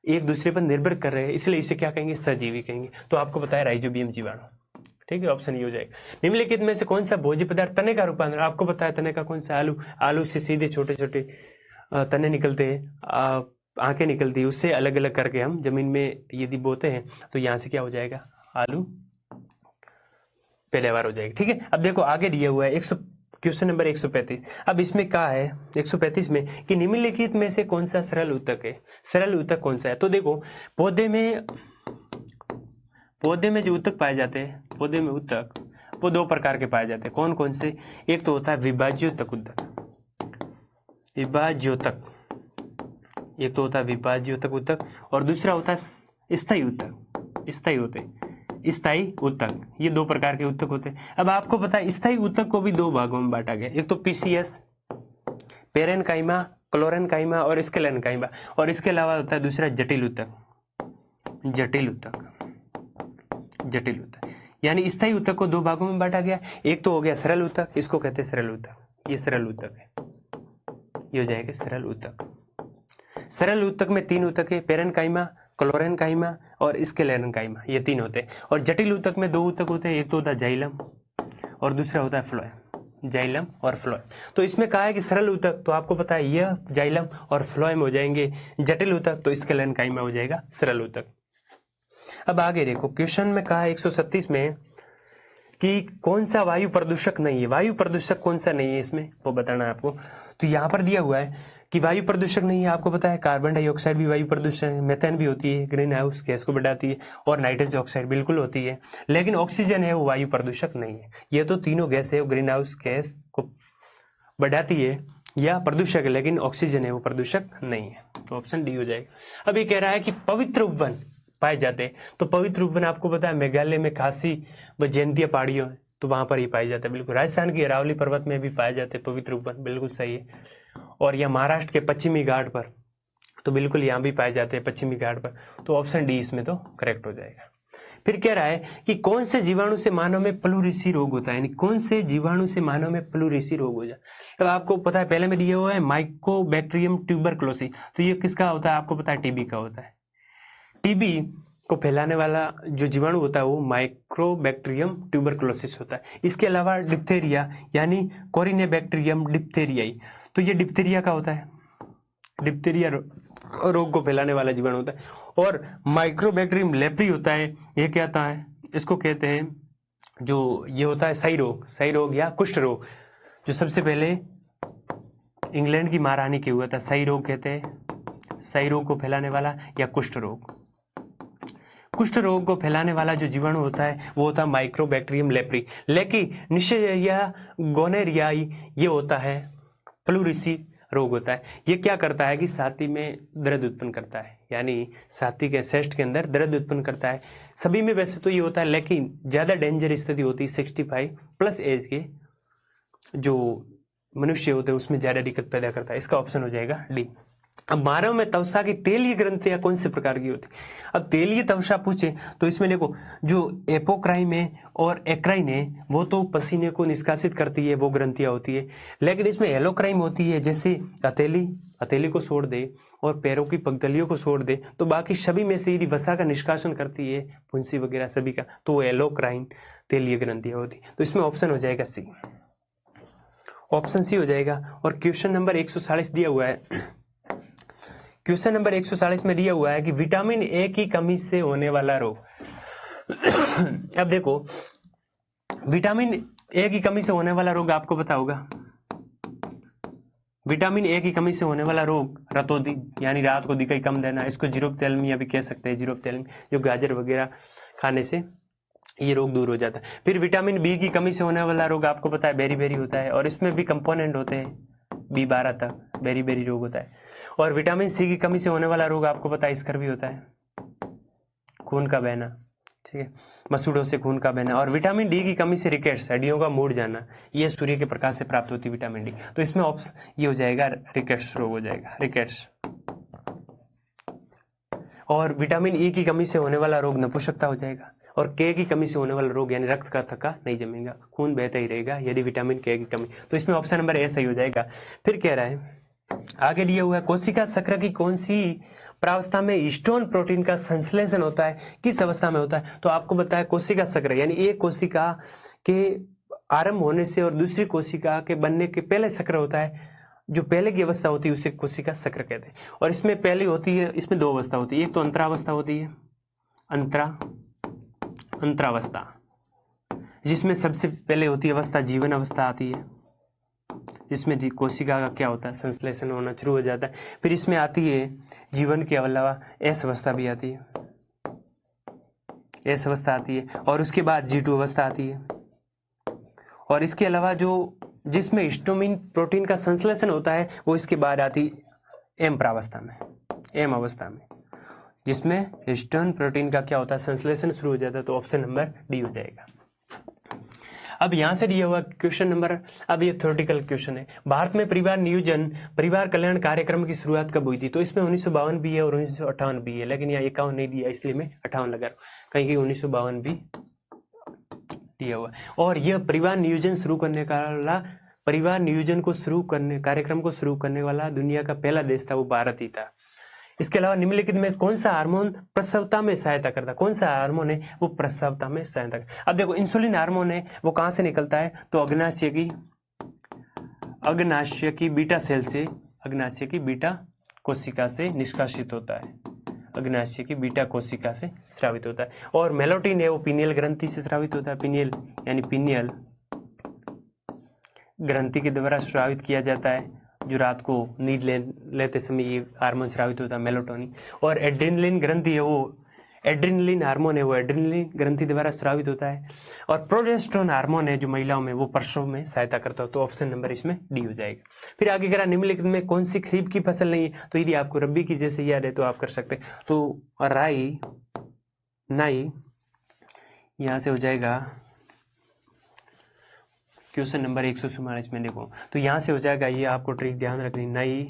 एक दूसरे पर निर्भर कर रहे हैं, इसलिए इसे क्या कहेंगे, सजीवी कहेंगे। तो आपको पता है राइजोबियम जीवाणु, ठीक है, ऑप्शन ये हो जाएगा। निम्नलिखित में से कौन सा भोज्य पदार्थ तने का रूपांतर, आपको पता है तने का कौन सा, आलू से सीधे छोटे छोटे तने निकलते हैं, आंखें निकलती है, उससे अलग अलग करके हम जमीन में यदि बोते हैं तो यहाँ से क्या हो जाएगा, आलू पैदावार हो जाएगी, ठीक है। अब देखो आगे दिया हुआ है क्वेश्चन नंबर 135। अब इसमें कहा है 135 में कि निम्नलिखित में से कौन सा सरल ऊतक है, सरल ऊतक कौन सा है। तो देखो पौधे में जो ऊतक पाए जाते हैं, पौधे में ऊतक वो दो प्रकार के पाए जाते हैं, कौन कौन से, एक तो होता है विभाज्योतक ऊतक, विभाज्योतक, एक तो होता है विभाज्योतक ऊतक, और दूसरा होता है स्थायी ऊतक, स्थायी ऊतक, ये दो प्रकार के ऊतक होते हैं। अब आपको पता है स्थायी ऊतक को भी दो भागों में बांटा गया, एक तो पीसीएस, पेरेनकाइमा, क्लोरेनकाइमा और स्क्लेरेनकाइमा, और इसके अलावा होता है दूसरा जटिल ऊतक, यानी स्थायी ऊतक को दो भागों में बांटा गया। एक तो हो गया सरल ऊतक, इसको कहते हैं सरल ऊतक, ये सरल ऊतक है, ये हो जाएगा सरल ऊतक। सरल ऊतक में तीन ऊतक है, पेरेनकाइमा, क्लोरेनकाइमा और स्क्लेरेनकाइमा, ये तीन होते हैं। और जटिल ऊतक में दो ऊतक होते हैं, एक तो होता है जाइलम और दूसरा होता है फ्लोएम, जाइलम और फ्लोएम। तो इसमें कहा है कि सरल ऊतक, तो आपको पता है यह जाइलम और फ्लोएम हो जाएंगे जटिल ऊतक, तो स्क्लेरेनकाइमा हो जाएगा सरल ऊतक। अब आगे देखो क्वेश्चन में कहा है 136 में कि कौन सा वायु प्रदूषक नहीं है, वायु प्रदूषक कौन सा नहीं है इसमें वो बताना है आपको। तो यहाँ पर दिया हुआ है कि वायु प्रदूषक नहीं है, आपको पता है कार्बन डाइऑक्साइड भी वायु प्रदूषक है, मेथेन भी होती है, ग्रीन हाउस गैस को बढ़ाती है, और नाइट्रस ऑक्साइड बिल्कुल होती है, लेकिन ऑक्सीजन है वो वायु प्रदूषक नहीं है। ये तो तीनों गैस है वो ग्रीन हाउस गैस को बढ़ाती है या प्रदूषक है, लेकिन ऑक्सीजन है वो प्रदूषक नहीं है, तो ऑप्शन डी हो जाएगा। अब ये कह रहा है कि पवित्र उपवन पाए जाते हैं, तो पवित्र उपवन आपको पता है मेघालय में खासी व जयंतिया पहाड़ियों है, तो वहां पर ही पाए जाते हैं, बिल्कुल। राजस्थान की अरावली पर्वत में भी पाए जाते हैं पवित्र उपवन, बिल्कुल सही है। और यह महाराष्ट्र के पश्चिमी घाट पर, तो बिल्कुल यहाँ भी पाए जाते हैं पश्चिमी घाट पर, तो ऑप्शन डी इसमें तो करेक्ट हो जाएगा। फिर कह रहा है कि कौन से जीवाणु से मानव में प्लूरिसी रोग होता है, यानी कौन से जीवाणु से मानव में प्लूरिसी रोग हो जाए। अब आपको पता है पहले में दिया हुआ है माइकोबैक्टीरियम ट्यूबरक्लोसिस, तो ये किसका होता है, आपको पता है टीबी का होता है। टीबी को फैलाने वाला जो जीवाणु होता है वो माइक्रोबैक्टीरियम ट्यूबरक्लोसिस होता है। इसके अलावा डिप्थेरिया यानी कोरिनेबैक्टीरियम डिप्थेरियाई, तो ये डिप्थेरिया का होता है, डिप्थेरिया रोग को फैलाने वाला जीवाणु होता है। और माइक्रोबैक्टीरियम लेप्री होता है, ये क्या होता है, इसको कहते हैं जो ये होता है सही रोग या कुष्ठ रोग, जो सबसे पहले इंग्लैंड की महारानी के हुआ था, सही रोग कहते हैं, सही रोग को फैलाने वाला या कुष्ठ रोग। कुष्ठ रोग को फैलाने वाला जो जीवाणु होता है वो होता है माइक्रोबैक्टीरियम लेप्री, लेकिन निशेरिया गोनेरियाई ये होता है प्लूरिसी रोग होता है। ये क्या करता है कि छाती में दर्द उत्पन्न करता है, यानी छाती के चेस्ट के अंदर दर्द उत्पन्न करता है। सभी में वैसे तो ये होता है, लेकिन ज़्यादा डेंजर स्थिति होती है 65+ एज के जो मनुष्य होते हैं, उसमें ज़्यादा दिक्कत पैदा करता है। इसका ऑप्शन हो जाएगा डी। अब 12 में त्वचा की तेलीय ग्रंथियां कौन से प्रकार की होती? अब तेलीय त्वचा पूछे तो इसमें देखो, जो एपोक्राइन है और एक्राइन है वो तो पसीने को निष्कासित करती है, वो ग्रंथियां होती है। लेकिन इसमें एलोक्राइन होती है, जैसे हथेली को छोड़ दे और पैरों की पगडंडियों को छोड़ दे तो बाकी सभी में से यदि वसा का निष्कासन करती है, फुंसी वगैरह सभी का, तो वो एलोक्राइन तेलीय ग्रंथियां होती। तो इसमें ऑप्शन हो जाएगा सी, ऑप्शन सी हो जाएगा। और क्वेश्चन नंबर 140 दिया हुआ है, क्वेश्चन नंबर 140 में दिया हुआ है कि विटामिन ए की कमी से होने वाला रोग। अब देखो, विटामिन ए की कमी से होने वाला रोग आपको पता होगा, विटामिन ए की कमी से होने वाला रोग रतौंधी, यानी रात को दिखाई कम देना, इसको जीरोप्थेल्मिया भी कह सकते हैं। जीरोप्थेल्मिया जो गाजर वगैरह खाने से ये रोग दूर हो जाता है। फिर विटामिन बी की कमी से होने वाला रोग आपको पता है बेरी होता है, और इसमें भी कंपोनेंट होते हैं B12 तक, बेरी रोग होता है। और विटामिन सी की कमी से होने वाला रोग आपको पता है स्कर्वी होता है, खून का बहना, ठीक है, मसूड़ों से खून का बहना। और विटामिन डी की कमी से रिकेट्स, हड्डियों का मुड़ जाना, ये सूर्य के प्रकाश से प्राप्त होती है विटामिन डी। तो इसमें ऑप्शन ये हो जाएगा, रिकेट्स रोग हो जाएगा, रिकेट्स। और विटामिन ई की कमी से होने वाला रोग नपुंसकता हो जाएगा। और के की कमी से होने वाला रोग यानी रक्त का थक्का नहीं जमेगा, खून बहता ही रहेगा यदि विटामिन के की कमी। तो इसमें ऑप्शन नंबर ए सही हो जाएगा। फिर कह रहा है, आगे दिया हुआ है, कोशिका सक्र की कौन सी प्रावस्था में हिस्टोन प्रोटीन का संश्लेषण होता है, किस अवस्था में होता है? तो आपको बताया कोशिका सक्र यानी एक कोशिका के आरंभ होने से और दूसरी कोशिका के बनने के पहले सक्र होता है, जो पहले की अवस्था होती है उसे कोशिका सक्र कहते हैं। और इसमें पहली होती है, इसमें दो अवस्था होती है, एक तो अंतरावस्था होती है, अंतरावस्था, जिसमें सबसे पहले होती है अवस्था जीवन अवस्था आती है, जिसमें कोशिका का क्या होता है, संश्लेषण होना शुरू हो जाता है। फिर इसमें आती है जीवन के अलावा एस अवस्था भी आती है, एस अवस्था आती है। और उसके बाद G2 अवस्था आती है। और इसके अलावा जो जिसमें हिस्टोमिन प्रोटीन का संश्लेषण होता है वो इसके बाद आती एम प्रावस्था में, एम अवस्था में, जिसमें हिस्टोन प्रोटीन का क्या होता है, संश्लेषण शुरू हो जाता है। तो ऑप्शन नंबर डी हो जाएगा। अब यहां से दिया हुआ क्वेश्चन नंबर, अब ये थ्योरेटिकल क्वेश्चन है, भारत में परिवार नियोजन परिवार कल्याण कार्यक्रम की शुरुआत कब हुई थी? तो इसमें 1952 भी है और 1958 भी है, लेकिन यहाँ 51 नहीं दिया इसलिए मैं 58 लगा रहा हूँ, कहीं कि 1952 भी दिया हुआ। और यह परिवार नियोजन शुरू करने वाला, परिवार नियोजन को शुरू करने, कार्यक्रम को शुरू करने वाला दुनिया का पहला देश था, वो भारत ही था। इसके अलावा निम्नलिखित में कौन सा हार्मोन प्रसवता में सहायता करता? कौन सा हार्मोन है वो प्रसवता में सहायता करता? अब देखो, इंसुलिन हार्मोन है वो कहां से निकलता है? तो अग्नाशय की बीटा सेल से, अग्नाशय की बीटा कोशिका से निष्कासित होता है, अग्नाशय की बीटा कोशिका से स्रावित होता है। और मेलोटिन है वो पिनियल ग्रंथि से स्रावित होता है, पिनियल यानी पिनियल ग्रंथि के द्वारा स्रावित किया जाता है, जो रात को नींद लेते समय ये हार्मोन स्रावित होता है, मेलाटोनिन। और एड्रेनलिन ग्रंथि है वो, एड्रेनलिन हार्मोन है वो एड्रेनलिन ग्रंथि द्वारा स्रावित होता है। और प्रोजेस्टेरोन हार्मोन है जो महिलाओं में, वो प्रसव में सहायता करता है। तो ऑप्शन नंबर इसमें डी हो जाएगा। फिर आगे करा, निम्नलिखित में कौन सी खरीफ की फसल नहीं है? तो यदि आपको रबी की जैसे याद है तो आप कर सकते हैं, तो राई, नाई, यहां से हो जाएगा क्वेश्चन नंबर 144 में। देखो तो यहां से हो जाएगा, ये आपको ट्रिक ध्यान रखनी, नई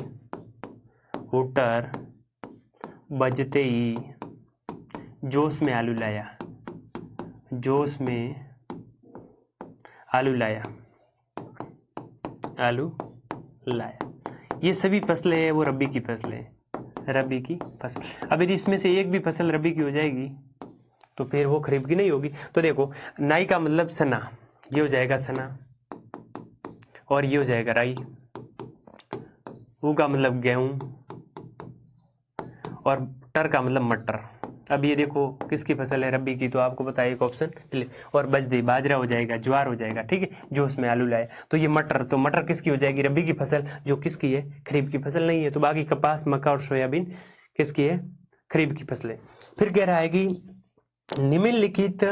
हुटर बजते ही जोश में आलू लाया, जोश में आलू लाया, आलू लाया। ये सभी फसलें हैं वो रबी की फसलें हैं, रबी की फसल। अब यदि इसमें से एक भी फसल रबी की हो जाएगी तो फिर वो खरीफ की नहीं होगी। तो देखो, नाई का मतलब सना, ये हो जाएगा सना, और ये हो जाएगा राई। ऊ का मतलब गेहूं, और टर का मतलब मटर। अब ये देखो किसकी फसल है, रबी की, तो आपको पता है एक ऑप्शन। और बजदे बाजरा हो जाएगा, ज्वार हो जाएगा, ठीक है, जो उसमें आलू लाए। तो ये मटर, तो मटर किसकी हो जाएगी? रबी की फसल, जो किसकी है? खरीफ की फसल नहीं है। तो बाकी कपास, मक्का और सोयाबीन किसकी है? खरीफ की फसलें। फिर कह रहा है कि निम्नलिखित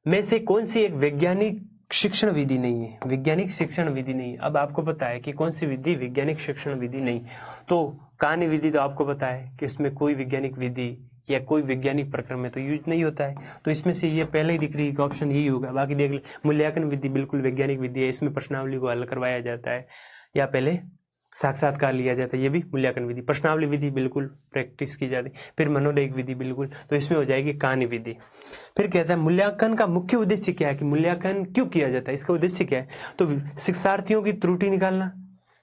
में से कौन सी एक वैज्ञानिक शिक्षण विधि नहीं है? वैज्ञानिक शिक्षण विधि नहीं। अब आपको पता है कि कौन सी विधि वैज्ञानिक शिक्षण विधि नहीं। तो कहानी विधि तो आपको पता है कि इसमें कोई वैज्ञानिक विधि या कोई वैज्ञानिक प्रक्रम में तो यूज नहीं होता है। तो इसमें से ये पहले ही दिख रही है ऑप्शन यही होगा। बाकी देख ले, मूल्यांकन विधि बिल्कुल वैज्ञानिक विधि है, इसमें प्रश्नावली को हल करवाया जाता है, या पहले साक्षात्कार लिया जाता है, ये भी मूल्यांकन विधि। प्रश्नावली विधि बिल्कुल प्रैक्टिस की जाती है। फिर मनोलेख विधि बिल्कुल, तो इसमें हो जाएगी कहानी विधि। फिर कहता है मूल्यांकन का मुख्य उद्देश्य क्या है, कि मूल्यांकन क्यों किया जाता है, इसका उद्देश्य क्या है। तो शिक्षार्थियों की त्रुटि निकालना,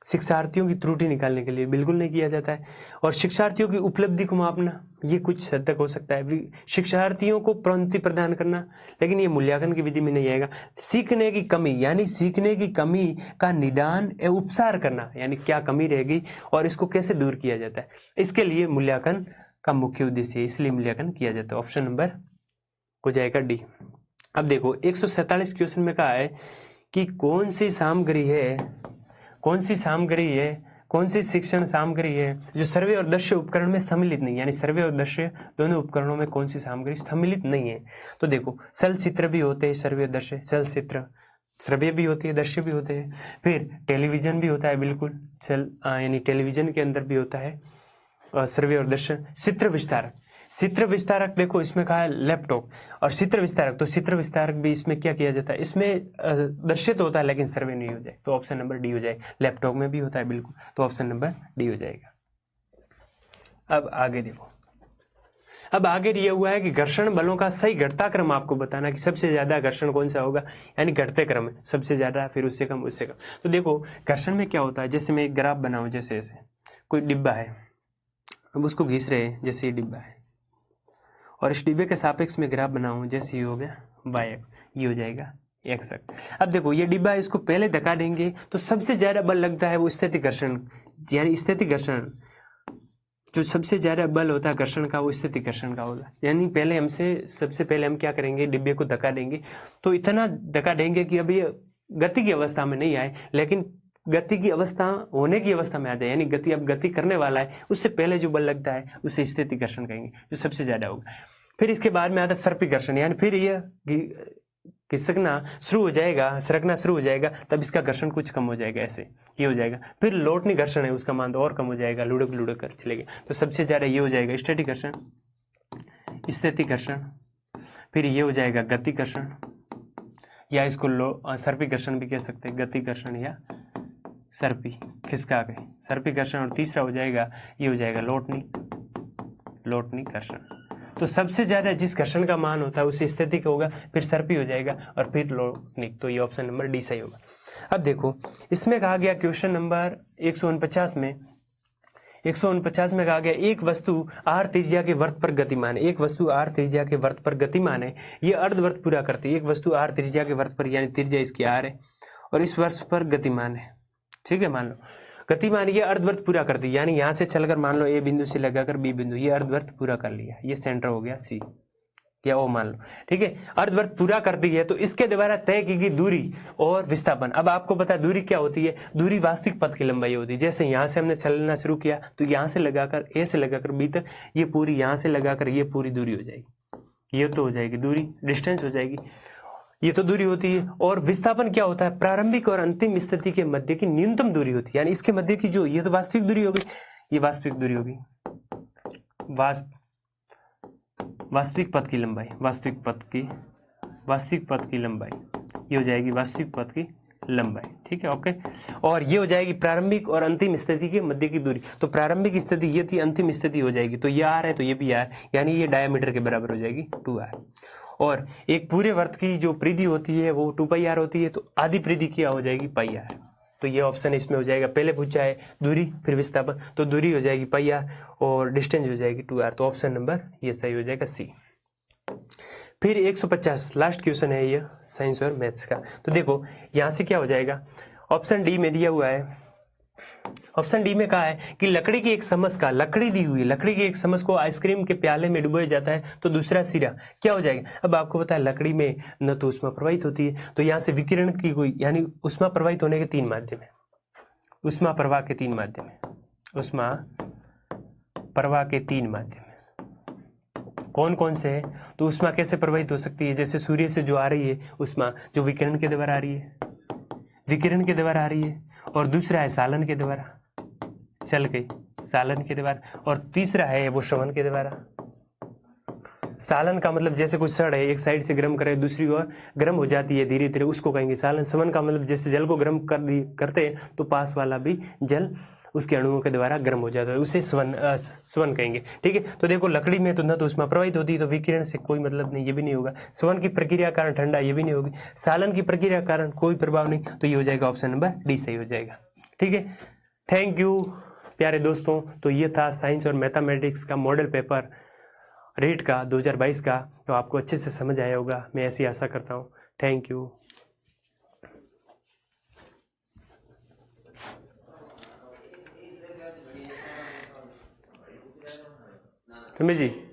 शिक्षार्थियों की त्रुटि निकालने के लिए बिल्कुल नहीं किया जाता है। और शिक्षार्थियों की उपलब्धि को मापना, ये कुछ हद तक हो सकता है। शिक्षार्थियों को प्रोन्नति प्रदान करना, लेकिन ये मूल्यांकन की विधि में नहीं आएगा। सीखने की कमी, यानी सीखने की कमी का निदान एवं उपचार करना, यानी क्या कमी रहेगी और इसको कैसे दूर किया जाता है, इसके लिए मूल्यांकन का मुख्य उद्देश्य है, इसलिए मूल्यांकन किया जाता है। ऑप्शन नंबर हो जाएगा डी। अब देखो 147 क्वेश्चन में कहा है कि कौन सी सामग्री है, कौन सी सामग्री है, कौन सी शिक्षण सामग्री है जो सर्वे और दृश्य उपकरण में सम्मिलित नहीं, यानी सर्वे और दृश्य दोनों उपकरणों में कौन सी सामग्री सम्मिलित नहीं है। तो देखो चल चित्र भी होते हैं, सर्वे और दृश्य, चल चित्र श्रव्य भी होती है, दृश्य भी होते हैं। फिर टेलीविजन भी होता है, बिल्कुल चल यानी टेलीविजन के अंदर भी होता है श्रव्य और दृश्य। चित्र विस्तारक, चित्र विस्तारक देखो इसमें कहा है लैपटॉप, और चित्र विस्तारक, तो चित्र विस्तारक भी इसमें क्या किया जाता है, इसमें दृश्य तो होता है लेकिन सर्वे नहीं हो जाए, तो ऑप्शन नंबर डी हो जाए। लैपटॉप में भी होता है बिल्कुल, तो ऑप्शन नंबर डी हो जाएगा। अब आगे देखो, अब आगे दिया हुआ है कि घर्षण बलों का सही घटता क्रम आपको बताना, कि सबसे ज्यादा घर्षण कौन सा होगा, यानी घटते क्रम है, सबसे ज्यादा फिर उससे कम उससे कम। तो देखो घर्षण में क्या होता है, जैसे मैं एक ग्राफ बनाऊं, जैसे ऐसे कोई डिब्बा है, अब उसको घिस रहे हैं, जैसे ये डिब्बा है, और इस डिब्बे के सापेक्ष में ग्राफ बनाऊं, जैसे ये हो गया वाई, ये हो जाएगा एक्स अक्ष। अब देखो ये डिब्बा है, इसको पहले धक्का देंगे तो सबसे ज्यादा बल लगता है वो स्थैतिक घर्षण, यानी स्थैतिक घर्षण, जो सबसे ज्यादा बल होता है घर्षण का वो स्थैतिक घर्षण का होगा। यानी पहले सबसे पहले हम क्या करेंगे, डिब्बे को धक्का देंगे, तो इतना धक्का देंगे कि अब ये गति की अवस्था में नहीं आए, लेकिन गति की अवस्था होने की अवस्था में आ जाए, यानी गति अब गति करने वाला है, उससे पहले जो बल लगता है उसे स्थैतिक घर्षण कहेंगे, जो सबसे ज्यादा होगा। फिर इसके बाद में आता है सर्पिक घर्षण, यानी फिर यह खिसकना शुरू हो जाएगा, सरकना शुरू हो जाएगा, तब इसका घर्षण कुछ कम हो जाएगा, ऐसे ये हो जाएगा। फिर लौटनी घर्षण है, उसका मान तो और कम हो जाएगा, लुढ़क लुढ़क कर चलेगा, तो सबसे ज्यादा ये हो जाएगा स्टैटिक घर्षण, स्थैतिक घर्षण। फिर ये हो जाएगा गति घर्षण, या इसको सर्पिक घर्षण भी कह सकते हैं, गति घर्षण या सर्पी, खिसका के सर्पिक घर्षण। और तीसरा हो जाएगा, ये हो जाएगा लौटनी घर्षण। तो सबसे ज्यादा जिस घर्षण का मान होता है उस स्थिति का होगा, फिर सर्पी हो जाएगा और फिर लौटनिक, तो ये ऑप्शन नंबर डी सही होगा। अब देखो इसमें कहा गया क्वेश्चन नंबर 149 में, 149 में कहा गया एक वस्तु आर त्रिज्या के वृत्त पर गतिमान है, एक वस्तु आर त्रिज्या के वृत्त पर गतिमान है, ये अर्धवृत्त पूरा करती है। एक वस्तु आर त्रिज्या के वृत्त पर, यानी त्रिज्या इसकी आर है और इस वृत्त पर गतिमान है, ठीक है, मान लो गतिमान, ये अर्धवृत्त पूरा कर दी, यानी यहां से चलकर मान लो ए बिंदु से लगाकर बी बिंदु, ये अर्धवृत्त पूरा कर लिया, ये सेंटर हो गया सी या ओ मान लो, ठीक है, अर्धवृत्त पूरा कर दी है। तो इसके द्वारा तय की गई दूरी और विस्थापन, अब आपको पता है दूरी क्या होती है, दूरी वास्तविक पथ की लंबाई होती है। जैसे यहां से हमने चलना शुरू किया तो यहां से लगाकर ए से लगाकर बी तक, ये पूरी यहां से लगाकर ये पूरी दूरी हो जाएगी, ये तो हो जाएगी दूरी, डिस्टेंस हो जाएगी, ये तो दूरी होती है। और विस्थापन क्या होता है, प्रारंभिक और अंतिम स्थिति के मध्य की न्यूनतम दूरी होती है, यानी इसके मध्य की जो, ये तो वास्तविक दूरी होगी, ये वास्तविक दूरी होगी, वास्तविक पथ की लंबाई, वास्तविक पथ की लंबाई, ये हो जाएगी वास्तविक पथ की लंबाई, ठीक है, ओके। और ये हो जाएगी प्रारंभिक और अंतिम स्थिति के मध्य की दूरी, तो प्रारंभिक स्थिति ये थी, अंतिम स्थिति हो जाएगी, तो ये आर है तो ये भी आर, यानी ये डायमीटर के बराबर हो जाएगी 2r। और एक पूरे वृत्त की जो परिधि होती है वो 2πr होती है, तो आधी परिधि क्या हो जाएगी πr, तो ये ऑप्शन इसमें हो जाएगा। पहले पूछा है दूरी फिर विस्थापन, तो दूरी हो जाएगी πr और डिस्टेंस हो जाएगी 2r, तो ऑप्शन नंबर ये सही हो जाएगा सी। फिर 150 लास्ट क्वेश्चन है ये साइंस और मैथ्स का, तो देखो यहां से क्या हो जाएगा, ऑप्शन डी में दिया हुआ है, ऑप्शन डी में कहा है कि लकड़ी की एक समझ का, लकड़ी दी हुई है, लकड़ी की एक समझ को आइसक्रीम के प्याले में डुबोया जाता है तो दूसरा सिरा क्या हो जाएगा। अब आपको पता है लकड़ी में न तो ऊष्मा प्रवाहित होती है, तो यहाँ से विकिरण की कोई, यानी ऊष्मा प्रवाहित होने के 3 माध्यम है, ऊष्मा प्रवाह के 3 माध्यम है, ऊष्मा प्रवाह के 3 माध्यम है, कौन कौन से है, तो ऊष्मा कैसे प्रवाहित हो सकती है, जैसे सूर्य से जो आ रही है ऊष्मा, जो विकिरण के द्वारा आ रही है, विकिरण के द्वारा आ रही है, और दूसरा है सालन के द्वारा, चल गई सालन के द्वारा, और तीसरा है वो श्रवण के द्वारा, सालन का मतलब जैसे कुछ सड़ है, एक साइड से गर्म करे दूसरी ओर गर्म हो जाती है धीरे धीरे, उसको कहेंगे सालन। स्वन का मतलब जैसे जल को गर्म करते हैं तो पास वाला भी जल उसके अणुओं के द्वारा गर्म हो जाता है, उसे स्वन कहेंगे। ठीक है, तो देखो लकड़ी में तो न तो उसमें प्रवाहित होती है तो विकिरण से कोई मतलब नहीं, ये भी नहीं होगा। स्वन की प्रक्रिया कारण ठंडा, ये भी नहीं होगी। सालन की प्रक्रिया कारण कोई प्रभाव नहीं, तो ये हो जाएगा ऑप्शन नंबर डी सही हो जाएगा। ठीक है, थैंक यू प्यारे दोस्तों। तो ये था साइंस और मैथमेटिक्स का मॉडल पेपर रीट का 2022 का, तो आपको अच्छे से समझ आया होगा, मैं ऐसी आशा करता हूँ। Thank you. रमेश जी।